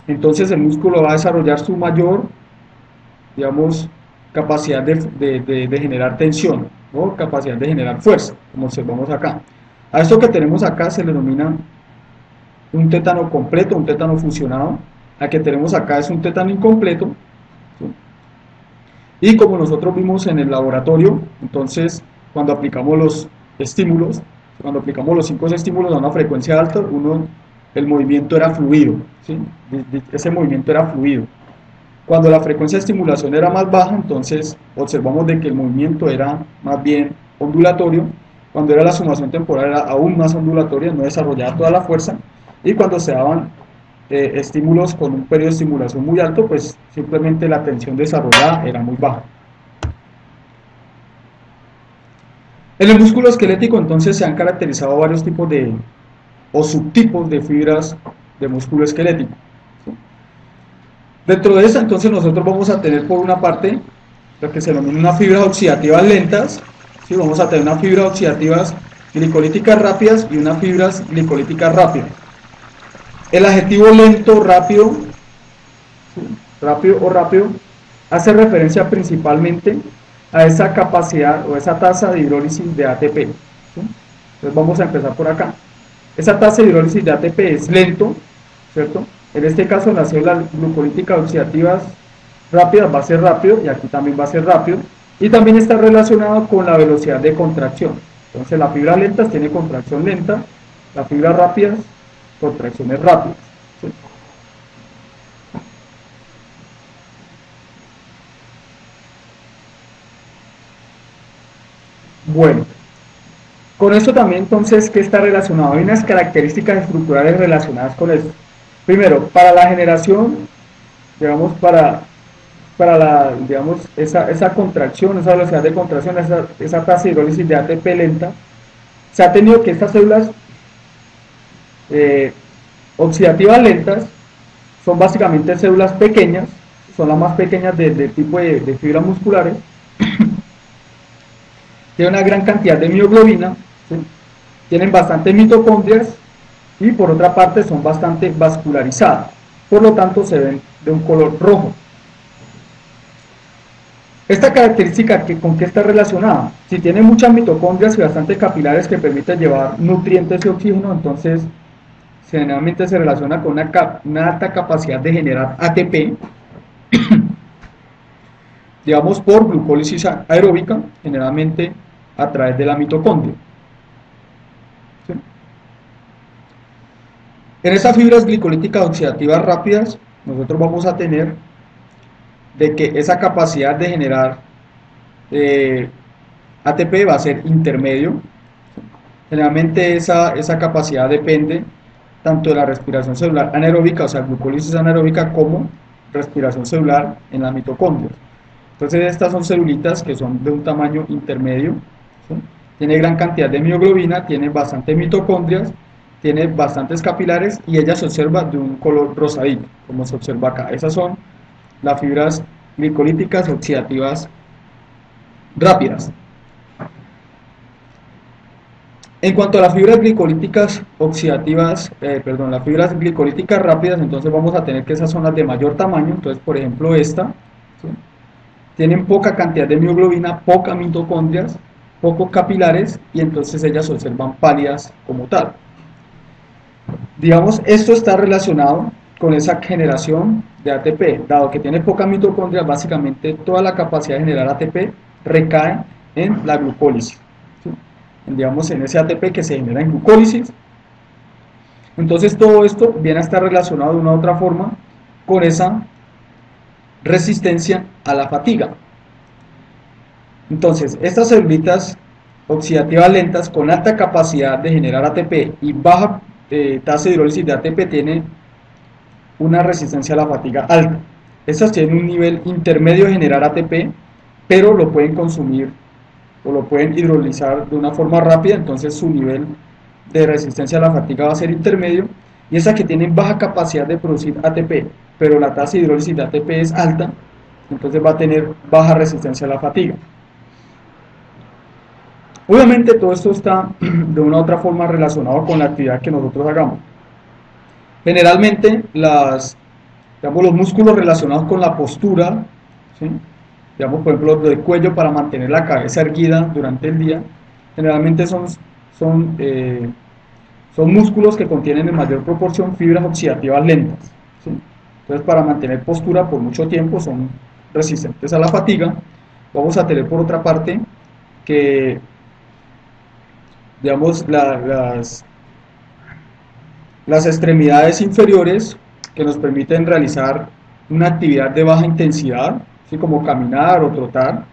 entonces el músculo va a desarrollar su mayor, digamos, capacidad de generar tensión, o capacidad de generar fuerza, como observamos acá. A esto que tenemos acá se le denomina un tétano completo, un tétano fusionado. A que tenemos acá es un tétano incompleto, ¿sí? Y como nosotros vimos en el laboratorio, entonces cuando aplicamos los estímulos, cuando aplicamos los 5 estímulos a una frecuencia alta, el movimiento era fluido, ¿sí? Ese movimiento era fluido. Cuando la frecuencia de estimulación era más baja, entonces observamos de que el movimiento era más bien ondulatorio. Cuando era la sumación temporal era aún más ondulatoria, no desarrollaba toda la fuerza. Y cuando se daban estímulos con un periodo de estimulación muy alto, pues simplemente la tensión desarrollada era muy baja. En el músculo esquelético entonces se han caracterizado varios tipos o subtipos de fibras de músculo esquelético. Dentro de esta entonces nosotros vamos a tener por una parte lo que se denomina unas fibras oxidativas lentas, ¿sí? Vamos a tener unas fibras oxidativas glicolíticas rápidas y unas fibras glicolíticas rápidas. El adjetivo lento, rápido, ¿sí? Rápido o rápido, hace referencia principalmente a esa capacidad o esa tasa de hidrólisis de ATP, ¿sí? Entonces vamos a empezar por acá. Esa tasa de hidrólisis de ATP es lento, ¿cierto? En este caso en las células glucolíticas oxidativas rápidas va a ser rápido y aquí también va a ser rápido, y también está relacionado con la velocidad de contracción. Entonces las fibras lentas tienen contracción lenta, las fibras rápidas contracciones rápidas, ¿sí? Bueno, con esto también entonces, ¿qué está relacionado? Hay unas características estructurales relacionadas con esto. Primero, para la generación, digamos, digamos, esa contracción, esa velocidad de contracción, esa tasa de hidrólisis de ATP lenta, se ha tenido que estas células oxidativas lentas son básicamente células pequeñas, son las más pequeñas del tipo de fibras musculares, tienen una gran cantidad de mioglobina, ¿sí? Tienen bastantes mitocondrias y por otra parte son bastante vascularizadas, por lo tanto se ven de un color rojo. Esta característica, ¿con qué está relacionada? Si tiene muchas mitocondrias y bastantes capilares que permiten llevar nutrientes y oxígeno, entonces generalmente se relaciona con una alta capacidad de generar ATP, digamos por glucólisis aeróbica, generalmente a través de la mitocondria. ¿Sí? En estas fibras glicolíticas oxidativas rápidas, nosotros vamos a tener de que esa capacidad de generar ATP va a ser intermedio. Generalmente esa capacidad depende tanto de la respiración celular anaeróbica, o sea, glucólisis anaeróbica, como respiración celular en las mitocondrias. Entonces estas son celulitas que son de un tamaño intermedio, ¿sí? Tiene gran cantidad de mioglobina, tiene bastantes mitocondrias, tiene bastantes capilares y ella se observa de un color rosadito, como se observa acá. Esas son las fibras glicolíticas oxidativas rápidas. En cuanto a las fibras glicolíticas oxidativas, las fibras glicolíticas rápidas, entonces vamos a tener que esas son las de mayor tamaño. Entonces, por ejemplo, esta, ¿sí? Tienen poca cantidad de mioglobina, pocas mitocondrias, pocos capilares y entonces ellas se observan pálidas como tal. Digamos, esto está relacionado con esa generación de ATP, dado que tiene pocas mitocondrias, básicamente toda la capacidad de generar ATP recae en la glucólisis, ¿sí? Digamos, en ese ATP que se genera en glucólisis. Entonces todo esto viene a estar relacionado de una u otra forma con esa resistencia a la fatiga. Entonces, estas celulitas oxidativas lentas con alta capacidad de generar ATP y baja tasa de hidrólisis de ATP tienen una resistencia a la fatiga alta. Estas tienen un nivel intermedio de generar ATP, pero lo pueden consumir o lo pueden hidrolizar de una forma rápida, entonces su nivel de resistencia a la fatiga va a ser intermedio. Y esas que tienen baja capacidad de producir ATP, pero la tasa de hidrólisis de ATP es alta, entonces va a tener baja resistencia a la fatiga. Obviamente todo esto está de una u otra forma relacionado con la actividad que nosotros hagamos. Generalmente los músculos relacionados con la postura, ¿sí? Digamos, por ejemplo, los del cuello para mantener la cabeza erguida durante el día, generalmente son músculos que contienen en mayor proporción fibras oxidativas lentas, ¿sí? Entonces, para mantener postura por mucho tiempo son resistentes a la fatiga. Vamos a tener por otra parte que, digamos, las extremidades inferiores que nos permiten realizar una actividad de baja intensidad, ¿sí? Como caminar o trotar,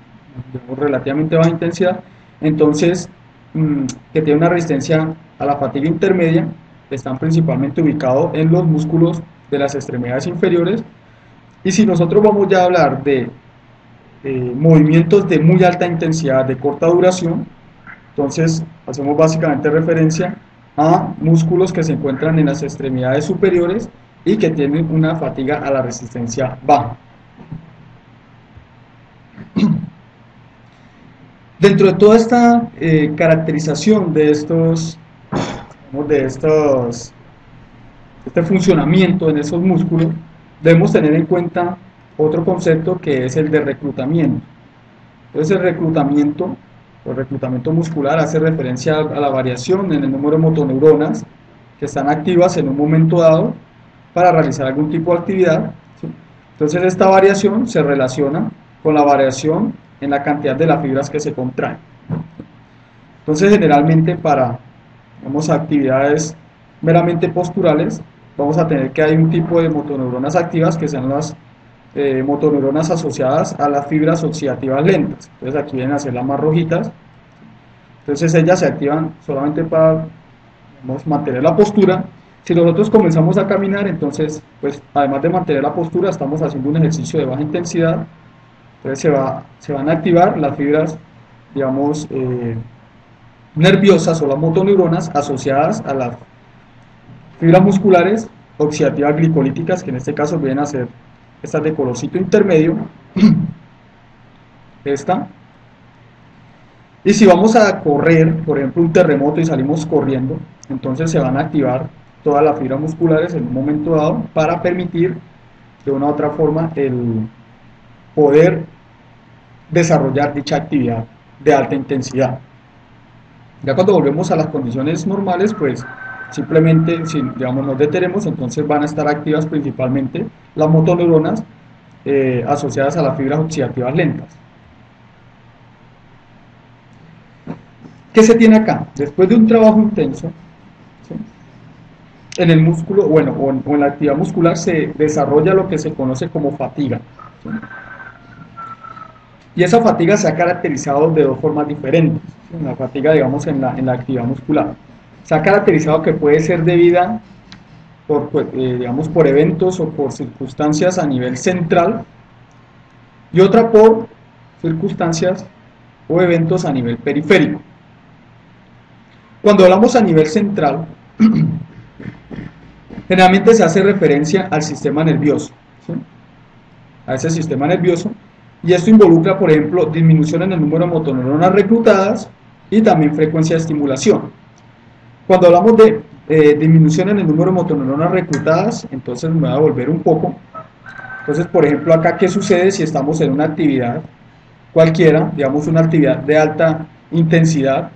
digamos, relativamente baja intensidad, entonces que tiene una resistencia a la fatiga intermedia, están principalmente ubicados en los músculos de las extremidades inferiores. Y si nosotros vamos ya a hablar de movimientos de muy alta intensidad, de corta duración, entonces hacemos básicamente referencia a músculos que se encuentran en las extremidades superiores y que tienen una fatiga a la resistencia baja. Dentro de toda esta caracterización de este funcionamiento en esos músculos, debemos tener en cuenta otro concepto que es el de reclutamiento. Entonces el reclutamiento muscular hace referencia a la variación en el número de motoneuronas que están activas en un momento dado para realizar algún tipo de actividad, ¿sí? Entonces esta variación se relaciona con la variación en la cantidad de las fibras que se contraen. Entonces generalmente para, digamos, actividades meramente posturales vamos a tener que hay un tipo de motoneuronas activas que sean las motoneuronas asociadas a las fibras oxidativas lentas. Entonces aquí vienen a ser las más rojitas. Entonces ellas se activan solamente para, digamos, mantener la postura. Si nosotros comenzamos a caminar, entonces, pues además de mantener la postura, estamos haciendo un ejercicio de baja intensidad. Entonces se van a activar las fibras, digamos, nerviosas o las motoneuronas asociadas a las fibras musculares oxidativas glicolíticas, que en este caso vienen a ser estas de colorcito intermedio, esta. Y si vamos a correr, por ejemplo, un terremoto y salimos corriendo, entonces se van a activar todas las fibras musculares en un momento dado para permitir de una u otra forma el poder desarrollar dicha actividad de alta intensidad. Ya cuando volvemos a las condiciones normales, pues simplemente, si digamos nos detenemos, entonces van a estar activas principalmente las motoneuronas asociadas a las fibras oxidativas lentas. ¿Qué se tiene acá? Después de un trabajo intenso, ¿sí? En el músculo, bueno, o en la actividad muscular se desarrolla lo que se conoce como fatiga, ¿sí? Y esa fatiga se ha caracterizado de dos formas diferentes, ¿sí? La fatiga, digamos, en la actividad muscular. Se ha caracterizado que puede ser debida digamos, por eventos o por circunstancias a nivel central, y otra por circunstancias o eventos a nivel periférico. Cuando hablamos a nivel central, generalmente se hace referencia al sistema nervioso, ¿sí? A ese sistema nervioso, y esto involucra, por ejemplo, disminución en el número de motoneuronas reclutadas y también frecuencia de estimulación. Cuando hablamos de disminución en el número de motoneuronas reclutadas, entonces me voy a volver un poco. Entonces, por ejemplo, acá, ¿qué sucede si estamos en una actividad cualquiera, digamos una actividad de alta intensidad?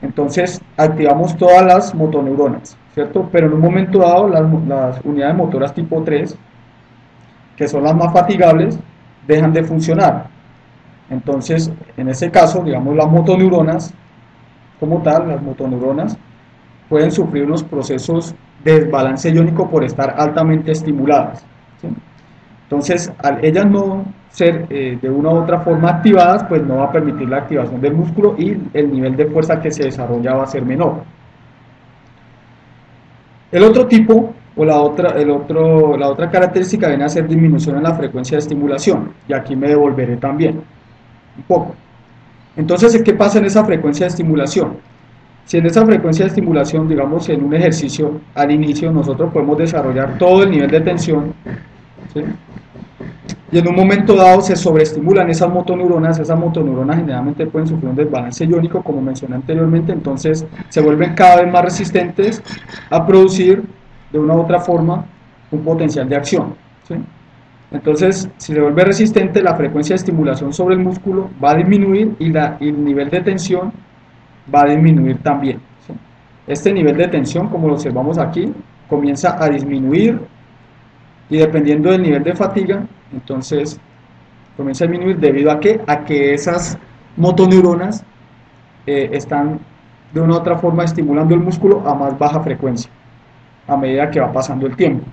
Entonces, activamos todas las motoneuronas, ¿cierto? Pero en un momento dado, las unidades motoras tipo 3, que son las más fatigables, dejan de funcionar. Entonces, en ese caso, digamos, las motoneuronas, como tal, las motoneuronas, pueden sufrir unos procesos de desbalance iónico por estar altamente estimuladas, ¿sí? Entonces, al ellas no ser de una u otra forma activadas, pues no va a permitir la activación del músculo y el nivel de fuerza que se desarrolla va a ser menor. El otro tipo, o la otra característica viene a ser disminución en la frecuencia de estimulación, y aquí me devolveré también un poco. Entonces, ¿qué pasa en esa frecuencia de estimulación? Si en esa frecuencia de estimulación, digamos, en un ejercicio al inicio, nosotros podemos desarrollar todo el nivel de tensión, ¿sí? Y en un momento dado se sobreestimulan esas motoneuronas generalmente pueden sufrir un desbalance iónico, como mencioné anteriormente, entonces se vuelven cada vez más resistentes a producir de una u otra forma un potencial de acción, ¿sí? Entonces, si se vuelve resistente, la frecuencia de estimulación sobre el músculo va a disminuir y el nivel de tensión va a disminuir también, ¿sí? Este nivel de tensión, como lo observamos aquí, comienza a disminuir y dependiendo del nivel de fatiga, entonces comienza a disminuir debido a que esas motoneuronas están de una u otra forma estimulando el músculo a más baja frecuencia a medida que va pasando el tiempo.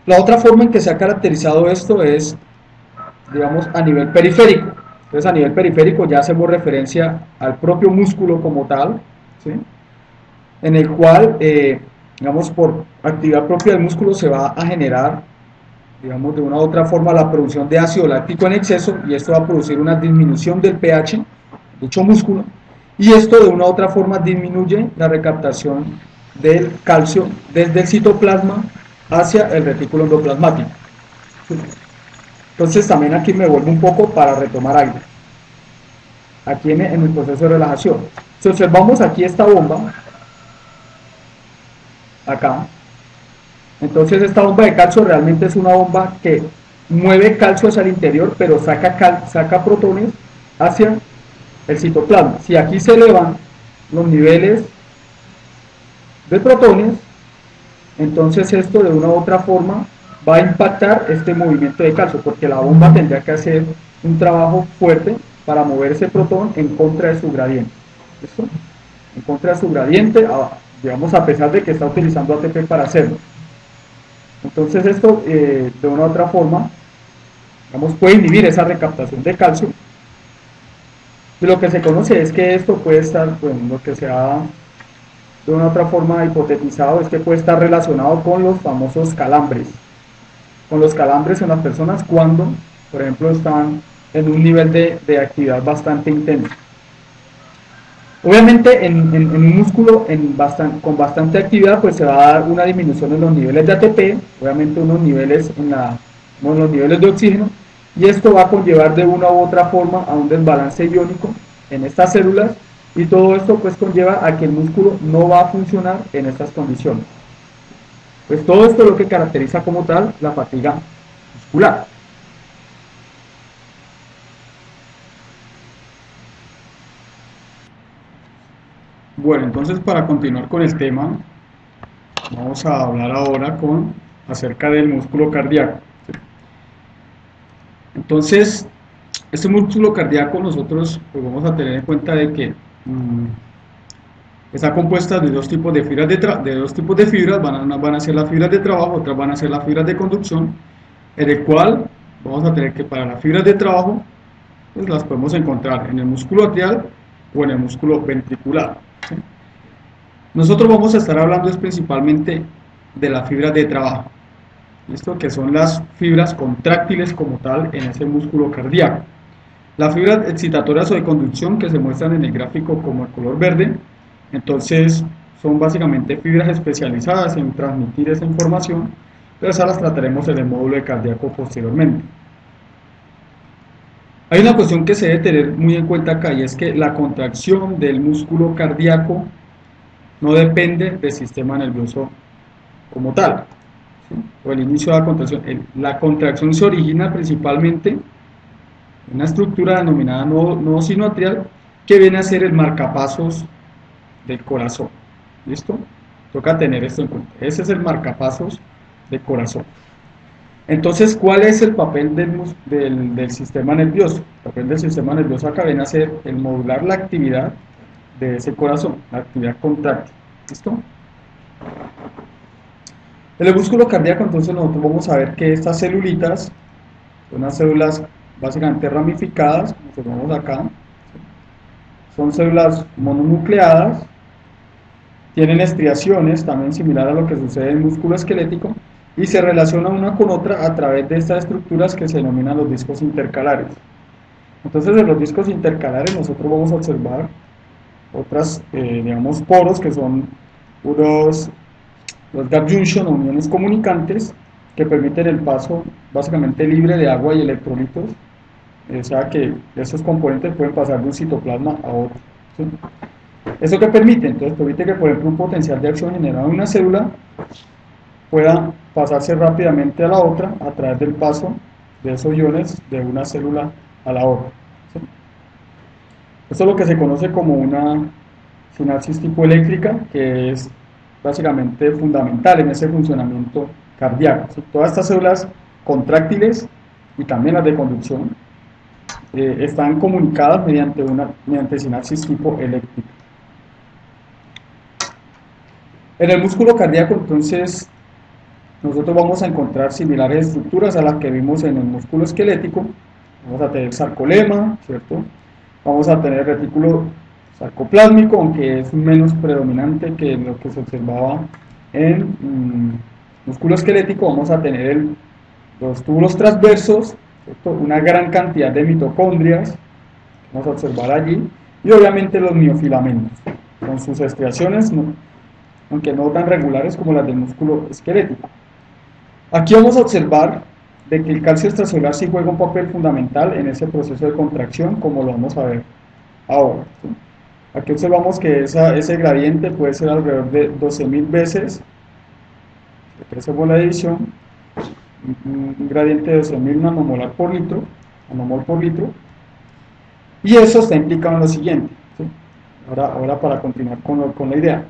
La otra forma en que se ha caracterizado esto es, digamos, a nivel periférico. Entonces, a nivel periférico ya hacemos referencia al propio músculo como tal, ¿sí? En el cual, digamos, por actividad propia del músculo se va a generar, digamos, de una u otra forma la producción de ácido láctico en exceso, y esto va a producir una disminución del pH de dicho músculo, y esto de una u otra forma disminuye la recaptación del calcio desde el citoplasma hacia el retículo endoplasmático. Entonces también aquí me vuelvo un poco para retomar algo. Aquí en el proceso de relajación. Si observamos aquí esta bomba, acá, entonces esta bomba de calcio realmente es una bomba que mueve calcio hacia el interior, pero saca protones hacia el citoplasma. Si aquí se elevan los niveles de protones, entonces esto de una u otra forma va a impactar este movimiento de calcio, porque la bomba tendría que hacer un trabajo fuerte para mover ese protón en contra de su gradiente. ¿Listo? En contra de su gradiente, digamos, a pesar de que está utilizando ATP para hacerlo. Entonces esto de una u otra forma, digamos, puede inhibir esa recaptación de calcio. Y lo que se conoce es que esto puede estar, pues, lo que se ha de una u otra forma hipotetizado es que puede estar relacionado con los famosos calambres. Con los calambres en las personas cuando, por ejemplo, están en un nivel de actividad bastante intenso. Obviamente en un músculo con bastante actividad pues se va a dar una disminución en los niveles de ATP, obviamente unos niveles en los niveles de oxígeno, y esto va a conllevar de una u otra forma a un desbalance iónico en estas células, y todo esto pues conlleva a que el músculo no va a funcionar en estas condiciones. Pues todo esto es lo que caracteriza como tal la fatiga muscular. Bueno, entonces para continuar con el tema, vamos a hablar ahora acerca del músculo cardíaco. Entonces, este músculo cardíaco nosotros pues, vamos a tener en cuenta de que está compuesta de dos tipos de fibras, van a ser las fibras de trabajo, otras van a ser las fibras de conducción, en el cual vamos a tener que para las fibras de trabajo pues las podemos encontrar en el músculo atrial o en el músculo ventricular, ¿sí? Nosotros vamos a estar hablando es principalmente de las fibras de trabajo, ¿listo? Que son las fibras contráctiles como tal en ese músculo cardíaco. Las fibras excitatorias o de conducción que se muestran en el gráfico como el color verde, entonces son básicamente fibras especializadas en transmitir esa información, pero esas las trataremos en el módulo de cardíaco posteriormente. Hay una cuestión que se debe tener muy en cuenta acá y es que la contracción del músculo cardíaco no depende del sistema nervioso como tal, ¿sí? O el inicio de la contracción. La contracción se origina principalmente en una estructura denominada nodo sinoatrial que viene a ser el marcapasos del corazón. ¿Listo? Toca tener esto en cuenta. Ese es el marcapasos del corazón. Entonces, ¿cuál es el papel del sistema nervioso? El papel del sistema nervioso acá viene a ser el modular la actividad de ese corazón, la actividad contráctil. ¿Listo? En el músculo cardíaco, entonces, nosotros vamos a ver que estas celulitas son unas células básicamente ramificadas, como vemos acá, son células mononucleadas, tienen estriaciones, también similar a lo que sucede en el músculo esquelético, y se relacionan una con otra a través de estas estructuras que se denominan los discos intercalares. Entonces, en los discos intercalares nosotros vamos a observar otras, digamos, poros que son los gap junction o uniones comunicantes que permiten el paso básicamente libre de agua y electrolitos, o sea que esos componentes pueden pasar de un citoplasma a otro, ¿sí? ¿Eso qué permite? Entonces permite que, por ejemplo, un potencial de acción generado en una célula pueda pasarse rápidamente a la otra a través del paso de esos iones de una célula a la otra, ¿sí? Esto es lo que se conoce como una sinapsis tipo eléctrica, que es básicamente fundamental en ese funcionamiento cardíaco, ¿sí? Todas estas células contráctiles y también las de conducción están comunicadas mediante sinapsis tipo eléctrica. En el músculo cardíaco, entonces, nosotros vamos a encontrar similares estructuras a las que vimos en el músculo esquelético. Vamos a tener sarcolema, ¿cierto? Vamos a tener retículo sarcoplásmico, aunque es menos predominante que lo que se observaba en músculo esquelético. Vamos a tener los túbulos transversos, ¿cierto? Una gran cantidad de mitocondrias, vamos a observar allí, y obviamente los miofilamentos, con sus estriaciones, aunque no tan regulares como las del músculo esquelético. Aquí vamos a observar de que el calcio extracelular sí juega un papel fundamental en ese proceso de contracción, como lo vamos a ver ahora, ¿sí? Aquí observamos que ese gradiente puede ser alrededor de 12.000 veces, hacemos la división, un gradiente de 12.000 nanomolar por litro, nanomol por litro, y eso está implicado en lo siguiente, ¿sí? Ahora para continuar con la idea.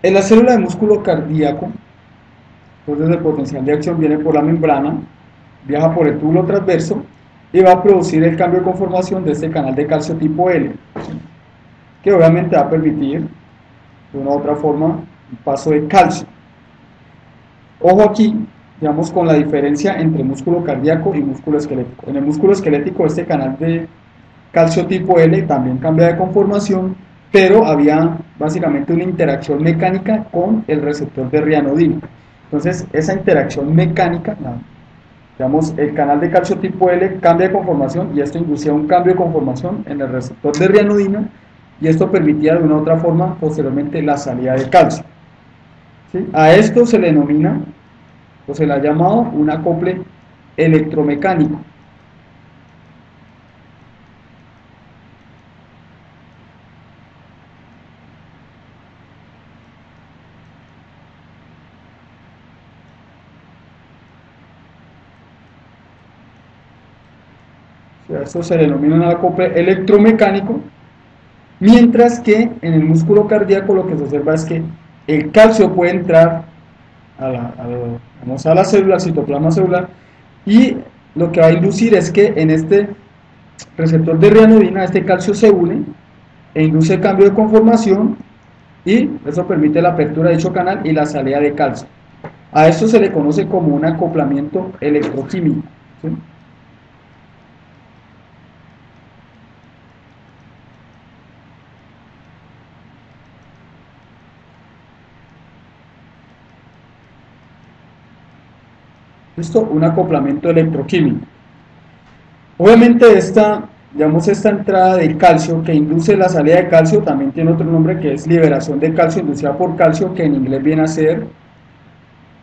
En la célula de músculo cardíaco, entonces el potencial de acción viene por la membrana, viaja por el túbulo transverso y va a producir el cambio de conformación de este canal de calcio tipo L, que obviamente va a permitir de una u otra forma un paso de calcio. Ojo aquí, digamos, con la diferencia entre músculo cardíaco y músculo esquelético. En el músculo esquelético este canal de calcio tipo L también cambia de conformación, pero había básicamente una interacción mecánica con el receptor de rianodina. Entonces, esa interacción mecánica, digamos, el canal de calcio tipo L cambia de conformación y esto inducía un cambio de conformación en el receptor de rianodina y esto permitía de una u otra forma posteriormente la salida de calcio, ¿sí? A esto se le denomina, o se le ha llamado, un acople electromecánico. Esto se denomina un acople electromecánico, mientras que en el músculo cardíaco lo que se observa es que el calcio puede entrar a la célula, al citoplasma celular, y lo que va a inducir es que en este receptor de rianodina este calcio se une e induce cambio de conformación y eso permite la apertura de dicho canal y la salida de calcio. A esto se le conoce como un acoplamiento electroquímico, ¿sí? ¿Listo? Un acoplamiento electroquímico. Obviamente esta entrada del calcio que induce la salida de calcio también tiene otro nombre que es liberación de calcio inducida por calcio, que en inglés viene a ser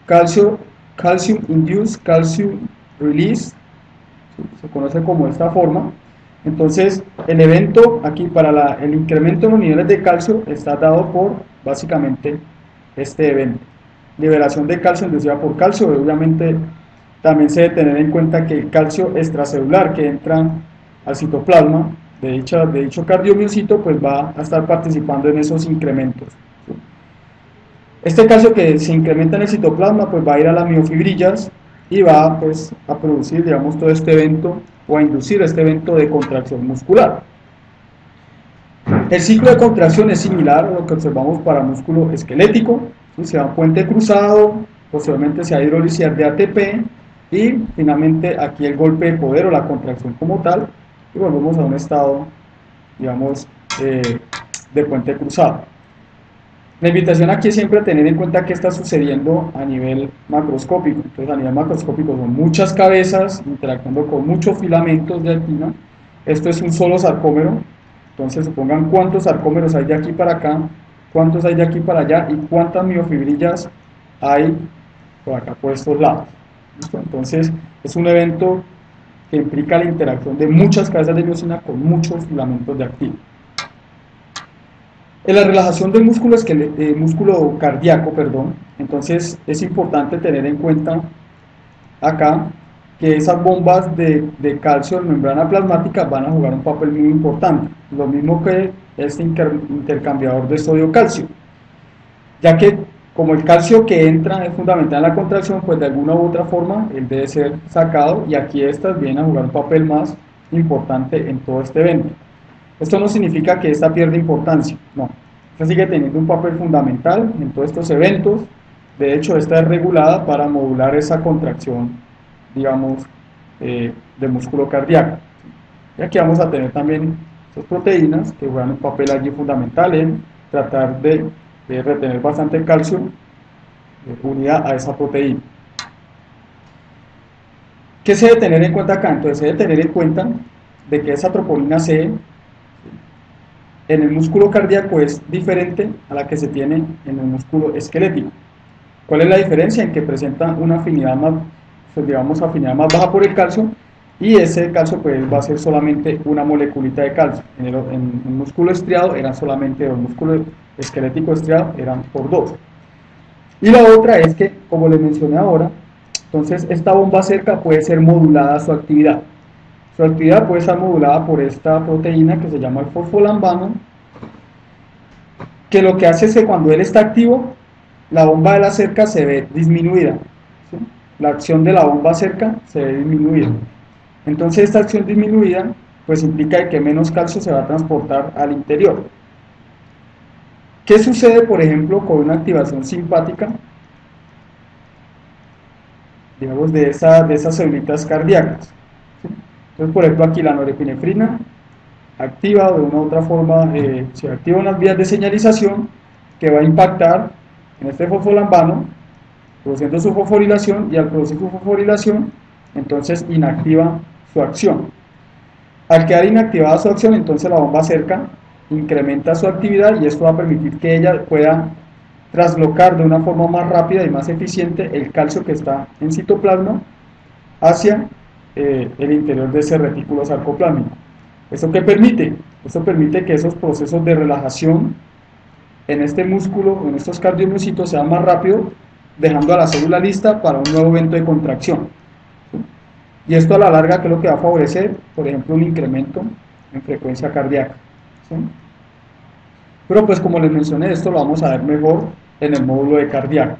calcio, calcium induced calcium release, se conoce como de esta forma. Entonces, el evento aquí para el incremento en los niveles de calcio está dado por básicamente este evento. Liberación de calcio inducida por calcio. Obviamente, también se debe tener en cuenta que el calcio extracelular que entra al citoplasma de dicho cardiomiocito, pues va a estar participando en esos incrementos. Este calcio que se incrementa en el citoplasma, pues va a ir a las miofibrillas y va pues a producir, digamos, todo este evento o a inducir este evento de contracción muscular. El ciclo de contracción es similar a lo que observamos para músculo esquelético, ¿sí? Se da un puente cruzado, posteriormente se va a hidrolizar de ATP y finalmente aquí el golpe de poder o la contracción como tal y volvemos a un estado, digamos, de puente cruzado. La invitación aquí es siempre tener en cuenta qué está sucediendo a nivel macroscópico. Entonces, a nivel macroscópico son muchas cabezas interactuando con muchos filamentos de actina. Esto es un solo sarcómero. Entonces, supongan cuántos sarcómeros hay de aquí para acá, cuántos hay de aquí para allá y cuántas miofibrillas hay por acá, por estos lados. ¿Listo? Entonces, es un evento que implica la interacción de muchas cabezas de miocina con muchos filamentos de actina. En la relajación del músculo cardíaco, entonces es importante tener en cuenta acá que esas bombas de calcio en membrana plasmática van a jugar un papel muy importante, lo mismo que este intercambiador de sodio-calcio, ya que como el calcio que entra es fundamental en la contracción, pues de alguna u otra forma él debe ser sacado y aquí estas vienen a jugar un papel más importante en todo este evento. Esto no significa que esta pierda importancia, no. Esta sigue teniendo un papel fundamental en todos estos eventos. De hecho, esta es regulada para modular esa contracción, digamos, del músculo cardíaco. Y aquí vamos a tener también estas proteínas que juegan un papel allí fundamental en tratar de retener bastante calcio unida a esa proteína. ¿Qué se debe tener en cuenta acá? Entonces se debe tener en cuenta de que esa troponina C en el músculo cardíaco es diferente a la que se tiene en el músculo esquelético. ¿Cuál es la diferencia? En que presenta una afinidad más, pues digamos, afinidad más baja por el calcio, y ese calcio pues va a ser solamente una moleculita de calcio. En el músculo estriado eran solamente dos, músculo esquelético estriado eran por dos. Y la otra es que, como les mencioné ahora, entonces esta bomba cerca puede ser modulada a su actividad. Su actividad puede estar modulada por esta proteína que se llama el fosfolambano, que lo que hace es que cuando él está activo, la bomba de la cerca se ve disminuida. ¿Sí? La acción de la bomba cerca se ve disminuida. Entonces esta acción disminuida pues implica que menos calcio se va a transportar al interior. ¿Qué sucede, por ejemplo, con una activación simpática, digamos, de esas células cardíacas? ¿Sí? Entonces, por ejemplo, aquí la norepinefrina activa de una u otra forma, se activa unas vías de señalización que va a impactar en este fosfolambano, produciendo su fosforilación, y al producir su fosforilación, entonces inactiva su acción. Al quedar inactivada su acción, entonces la bomba cerca incrementa su actividad y esto va a permitir que ella pueda traslocar de una forma más rápida y más eficiente el calcio que está en citoplasma hacia el interior de ese retículo sarcoplásmico. ¿Esto qué permite? Esto permite que esos procesos de relajación en este músculo, en estos cardiomiocitos, sean más rápidos, dejando a la célula lista para un nuevo evento de contracción. ¿Sí? Y esto a la larga, ¿qué es lo que va a favorecer? Por ejemplo, un incremento en frecuencia cardíaca. ¿Sí? Pero pues como les mencioné, esto lo vamos a ver mejor en el módulo de cardíaco.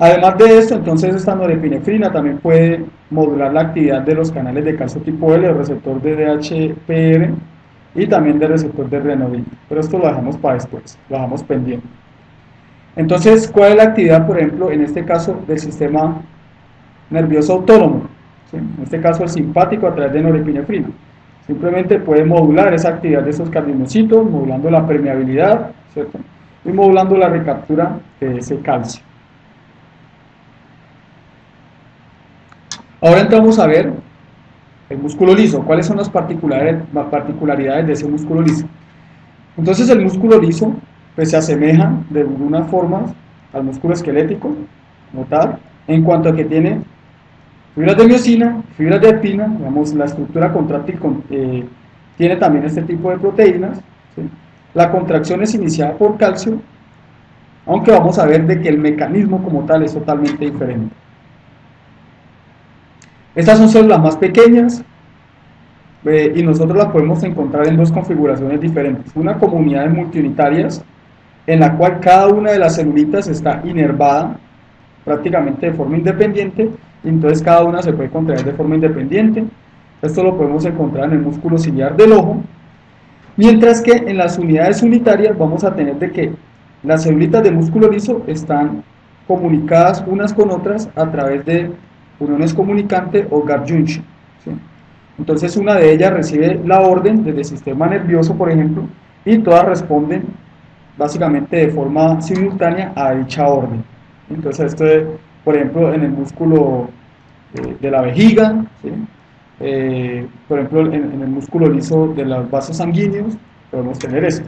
Además de esto, entonces esta norepinefrina también puede modular la actividad de los canales de calcio tipo L, el receptor de DHPR y también del receptor de reninol, pero esto lo dejamos para después, lo dejamos pendiente. Entonces, ¿cuál es la actividad, por ejemplo, en este caso del sistema nervioso autónomo? ¿Sí? En este caso el simpático a través de norepinefrina. Simplemente puede modular esa actividad de esos cardiomiocitos, modulando la permeabilidad, ¿cierto? Y modulando la recaptura de ese calcio. Ahora entramos a ver el músculo liso. ¿Cuáles son las particularidades de ese músculo liso? Entonces el músculo liso pues, se asemeja de alguna forma al músculo esquelético, como tal, en cuanto a que tiene fibras de miosina, fibras de actina, digamos, la estructura contráctil tiene también este tipo de proteínas. ¿Sí? La contracción es iniciada por calcio, aunque vamos a ver de que el mecanismo como tal es totalmente diferente. Estas son células más pequeñas y nosotros las podemos encontrar en dos configuraciones diferentes. Una comunidades multiunitarias, en la cual cada una de las celulitas está inervada prácticamente de forma independiente, y entonces cada una se puede contraer de forma independiente. Esto lo podemos encontrar en el músculo ciliar del ojo, mientras que en las unidades unitarias vamos a tener de que las celulitas de músculo liso están comunicadas unas con otras a través de uniones comunicantes o gap junction. ¿Sí? Entonces una de ellas recibe la orden desde el sistema nervioso, por ejemplo, y todas responden básicamente de forma simultánea a dicha orden. Entonces esto es, por ejemplo, en el músculo de la vejiga, ¿sí? Por ejemplo, en el músculo liso de los vasos sanguíneos, podemos tener esto.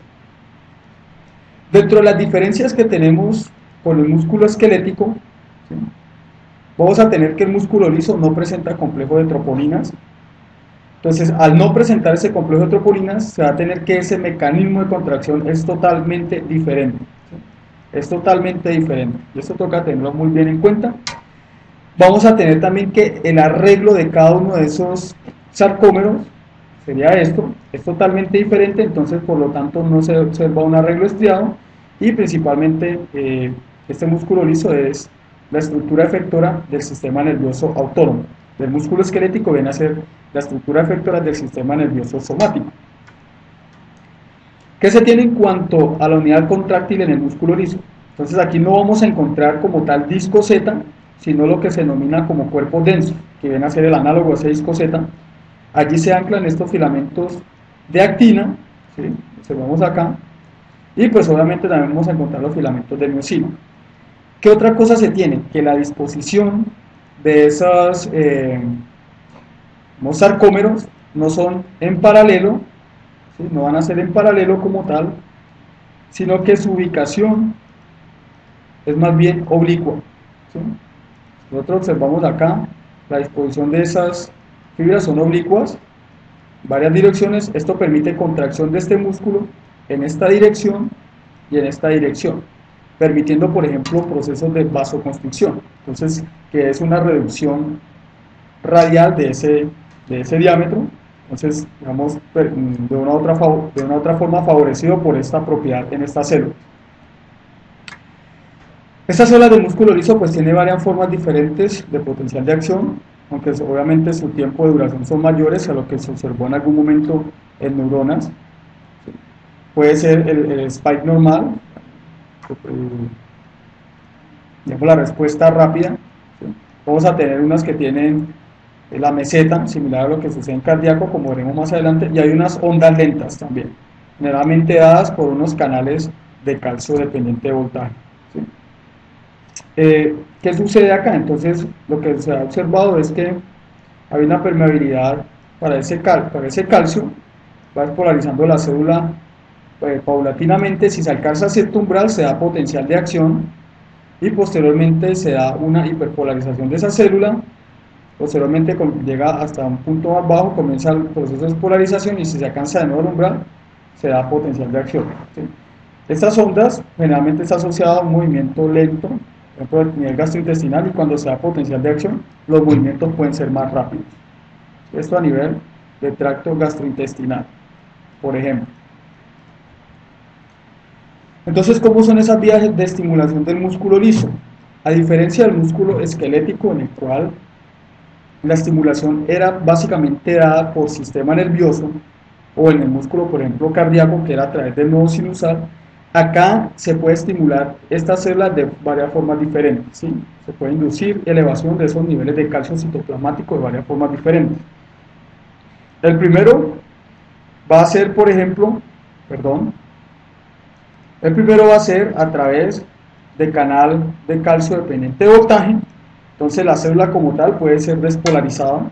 Dentro de las diferencias que tenemos con el músculo esquelético, ¿sí? Vamos a tener que el músculo liso no presenta complejo de tropolinas. Entonces, al no presentar ese complejo de tropolinas, se va a tener que ese mecanismo de contracción es totalmente diferente. ¿Sí? Es totalmente diferente. Y esto toca tenerlo muy bien en cuenta. Vamos a tener también que el arreglo de cada uno de esos sarcómeros, sería esto, es totalmente diferente, entonces por lo tanto no se observa un arreglo estriado y principalmente este músculo liso es la estructura efectora del sistema nervioso autónomo. Del músculo esquelético viene a ser la estructura efectora del sistema nervioso somático. ¿Qué se tiene en cuanto a la unidad contráctil en el músculo liso? Entonces aquí no vamos a encontrar como tal disco Z, sino lo que se denomina como cuerpo denso, que viene a ser el análogo a ese disco Z. Allí se anclan estos filamentos de actina, ¿sí? Observamos acá, y pues obviamente también vamos a encontrar los filamentos de miosina. ¿Qué otra cosa se tiene? Que la disposición de esos sarcómeros no son en paralelo, ¿sí? No van a ser en paralelo como tal, sino que su ubicación es más bien oblicua. ¿Sí? Nosotros observamos acá la disposición de esas fibras son oblicuas, varias direcciones. Esto permite contracción de este músculo en esta dirección y en esta dirección, permitiendo, por ejemplo, procesos de vasoconstricción. Entonces, que es una reducción radial de ese diámetro. Entonces, digamos, de una u otra forma favorecido por esta propiedad en esta célula. Esta célula del músculo liso pues tiene varias formas diferentes de potencial de acción, aunque obviamente su tiempo de duración son mayores a lo que se observó en algún momento en neuronas. Puede ser el spike normal, digamos la respuesta rápida. Vamos a tener unas que tienen la meseta, similar a lo que sucede en cardíaco, como veremos más adelante, y hay unas ondas lentas también, generalmente dadas por unos canales de calcio dependiente de voltaje. ¿Sí? ¿Qué sucede acá? Entonces, lo que se ha observado es que hay una permeabilidad para ese calcio, va despolarizando la célula paulatinamente. Si se alcanza cierto umbral, se da potencial de acción y posteriormente se da una hiperpolarización de esa célula. Posteriormente llega hasta un punto más bajo, comienza el proceso de despolarización y si se alcanza de nuevo el umbral, se da potencial de acción. ¿Sí? Estas ondas generalmente está asociado a un movimiento lento, por ejemplo, a nivel gastrointestinal, y cuando se da potencial de acción, los movimientos pueden ser más rápidos. Esto a nivel de tracto gastrointestinal, por ejemplo. Entonces, ¿cómo son esas vías de estimulación del músculo liso? A diferencia del músculo esquelético, en el cual la estimulación era básicamente dada por sistema nervioso, o en el músculo, por ejemplo, cardíaco, que era a través del nodo sinusal, acá se puede estimular estas células de varias formas diferentes. ¿Sí? Se puede inducir elevación de esos niveles de calcio citoplasmático de varias formas diferentes. El primero va a ser, por ejemplo, el primero va a ser a través de canal de calcio dependiente de voltaje. Entonces la célula como tal puede ser despolarizada,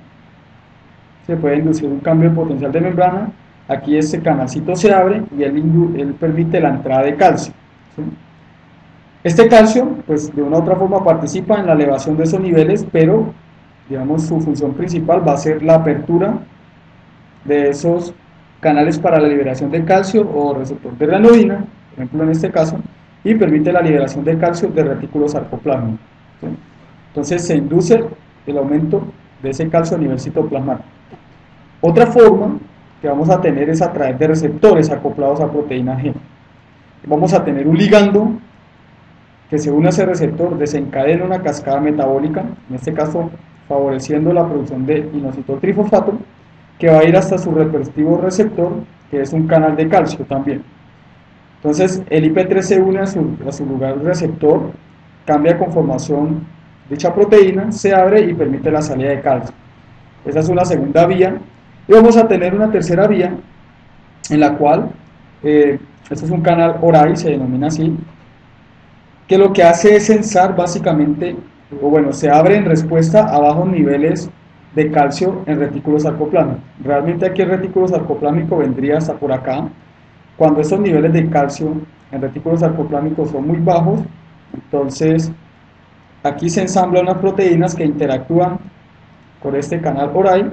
se puede inducir un cambio de potencial de membrana, aquí este canalcito se abre y él permite la entrada de calcio, ¿sí? Este calcio, pues de una u otra forma participa en la elevación de esos niveles, pero digamos su función principal va a ser la apertura de esos canales para la liberación de calcio o receptor de ranolina, por ejemplo en este caso, y permite la liberación de calcio de retículo sarcoplasma, ¿sí? Entonces se induce el aumento de ese calcio a nivel citoplasmático. Otra forma que vamos a tener es a través de receptores acoplados a proteína G. Vamos a tener un ligando que se une a ese receptor, desencadena una cascada metabólica, en este caso favoreciendo la producción de inositol trifosfato, que va a ir hasta su respectivo receptor, que es un canal de calcio también. Entonces el IP3 se une a su lugar receptor, cambia conformación dicha proteína, se abre y permite la salida de calcio. Esa es una segunda vía. Y vamos a tener una tercera vía, en la cual, este es un canal ORAI, se denomina así, que lo que hace es censar básicamente, o bueno, se abre en respuesta a bajos niveles de calcio en retículo sarcoplámico. Realmente aquí el retículo sarcoplámico vendría hasta por acá. Cuando esos niveles de calcio en retículo sarcoplámico son muy bajos, entonces aquí se ensamblan unas proteínas que interactúan con este canal ORAI,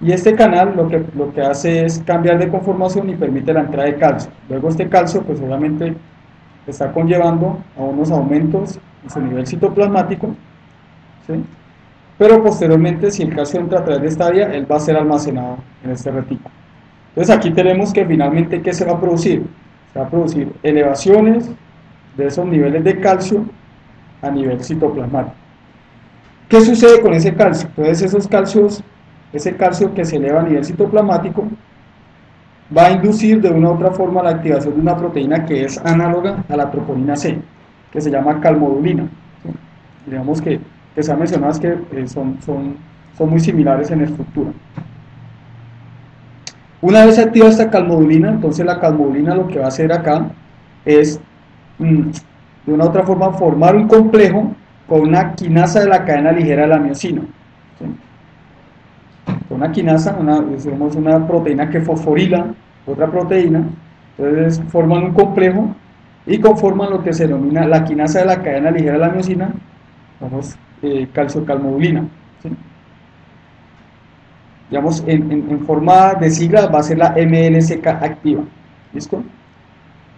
y este canal lo que hace es cambiar de conformación y permite la entrada de calcio. Luego este calcio pues obviamente está conllevando a unos aumentos en su nivel citoplasmático, ¿sí? Pero posteriormente, si el calcio entra a través de esta vía, él va a ser almacenado en este retículo. Entonces aquí tenemos que finalmente, ¿qué se va a producir? Se va a producir elevaciones de esos niveles de calcio a nivel citoplasmático. ¿Qué sucede con ese calcio? Entonces ese calcio que se eleva a nivel citoplasmático va a inducir de una u otra forma la activación de una proteína que es análoga a la troponina C, que se llama calmodulina, ¿sí? Digamos que se ha mencionado es que son muy similares en estructura. Una vez se activa esta calmodulina, entonces la calmodulina lo que va a hacer acá es, de una u otra forma, formar un complejo con una quinasa de la cadena ligera de la miosina, ¿sí? Una quinasa, decimos una proteína que fosforila otra proteína, entonces forman un complejo y conforman lo que se denomina la quinasa de la cadena ligera de la miosina, vamos, calciocalmodulina, ¿sí? Digamos, en forma de sigla va a ser la MLCK activa, ¿listo?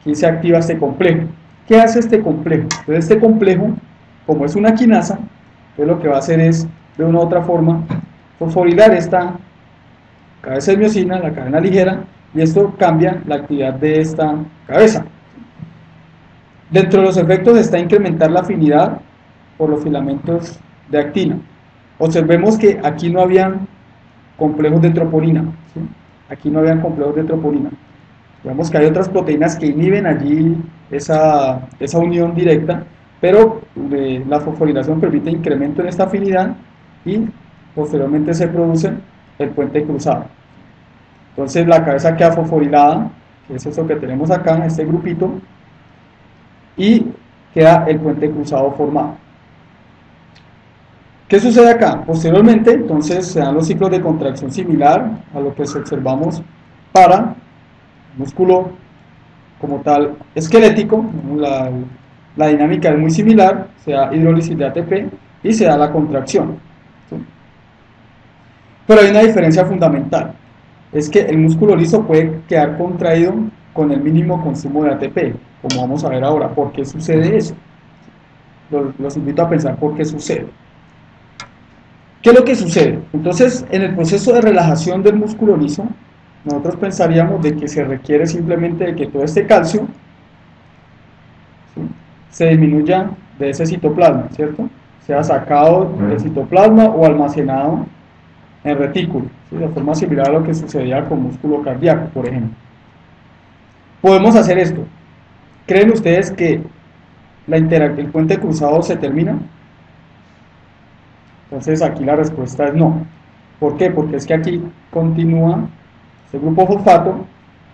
Aquí se activa este complejo. ¿Qué hace este complejo? Entonces este complejo, como es una quinasa, entonces lo que va a hacer es, de una u otra forma, fosforilar esta cabeza de miosina, la cadena ligera, y esto cambia la actividad de esta cabeza. Dentro de los efectos está incrementar la afinidad por los filamentos de actina. Observemos que aquí no habían complejos de troponina, ¿sí? Aquí no habían complejos de troponina. Vemos que hay otras proteínas que inhiben allí esa unión directa, pero la fosforilación permite incremento en esta afinidad y posteriormente se produce el puente cruzado. Entonces la cabeza queda fosforilada, que es eso que tenemos acá, este grupito, y queda el puente cruzado formado. ¿Qué sucede acá? Posteriormente, entonces, se dan los ciclos de contracción similar a lo que observamos para músculo como tal esquelético. La dinámica es muy similar, se da hidrólisis de ATP y se da la contracción, ¿sí? Pero hay una diferencia fundamental, es que el músculo liso puede quedar contraído con el mínimo consumo de ATP, como vamos a ver ahora. ¿Por qué sucede eso? Los invito a pensar por qué sucede. ¿Qué es lo que sucede? Entonces, en el proceso de relajación del músculo liso, nosotros pensaríamos de que se requiere simplemente de que todo este calcio, ¿sí?, se disminuya de ese citoplasma, ¿cierto? Sea sacado del citoplasma o almacenado en retículo, ¿sí?, de forma similar a lo que sucedía con músculo cardíaco, por ejemplo. Podemos hacer esto. ¿Creen ustedes que el puente cruzado se termina? Entonces aquí la respuesta es no. ¿Por qué? Porque es que aquí continúa este grupo fosfato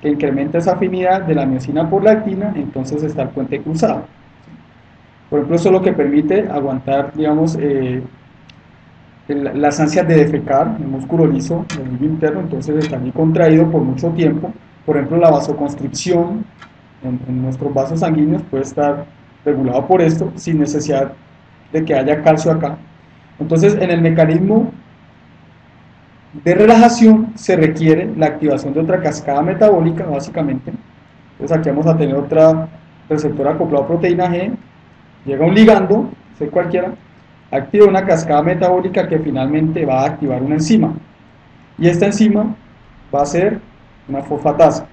que incrementa esa afinidad de la miosina por la actina, entonces está el puente cruzado. Por ejemplo, eso es lo que permite aguantar, digamos, las ansias de defecar, el músculo liso del labio interno, entonces está allí contraído por mucho tiempo. Por ejemplo, la vasoconstricción en nuestros vasos sanguíneos puede estar regulado por esto sin necesidad de que haya calcio acá. Entonces, en el mecanismo de relajación se requiere la activación de otra cascada metabólica, básicamente. Entonces, aquí vamos a tener otra receptor acoplado a proteína G, llega un ligando, sea cualquiera, activa una cascada metabólica que finalmente va a activar una enzima. Y esta enzima va a ser una fosfatasa.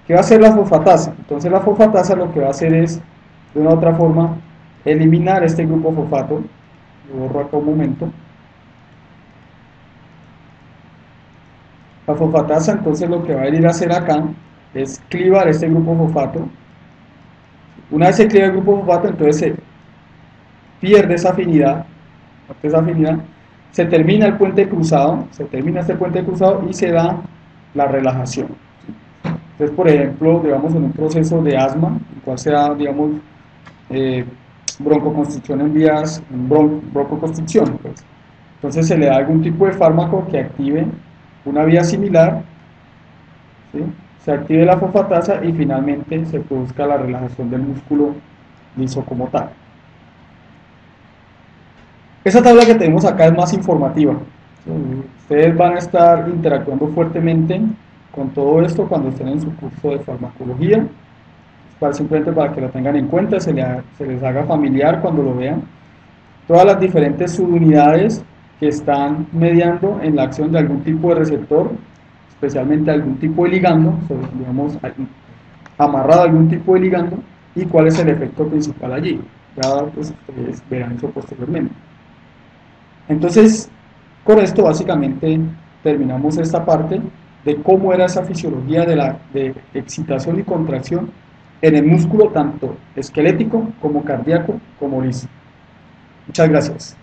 ¿Qué va a hacer la fosfatasa? Entonces la fosfatasa lo que va a hacer es, de una u otra forma, eliminar este grupo fosfato. Lo borro acá un momento. La fosfatasa entonces lo que va a ir a hacer acá es clivar este grupo fosfato. Una vez se cliva el grupo fosfato, entonces se pierde esa afinidad, se termina el puente cruzado, se termina este puente cruzado y se da la relajación. Entonces, por ejemplo, digamos en un proceso de asma, el cual se da, digamos, eh, broncoconstricción en vías, broncoconstricción, pues. Entonces se le da algún tipo de fármaco que active una vía similar, ¿sí? Se active la fosfatasa y finalmente se produzca la relajación del músculo liso como tal. Esa tabla que tenemos acá es más informativa. Ustedes van a estar interactuando fuertemente con todo esto cuando estén en su curso de farmacología, simplemente para que lo tengan en cuenta, se les haga familiar cuando lo vean. Todas las diferentes subunidades que están mediando en la acción de algún tipo de receptor, especialmente algún tipo de ligando, digamos, amarrado a algún tipo de ligando, y cuál es el efecto principal allí. Ya pues, ustedes verán eso posteriormente. Entonces, con esto básicamente terminamos esta parte de cómo era esa fisiología de excitación y contracción en el músculo tanto esquelético como cardíaco como liso. Muchas gracias.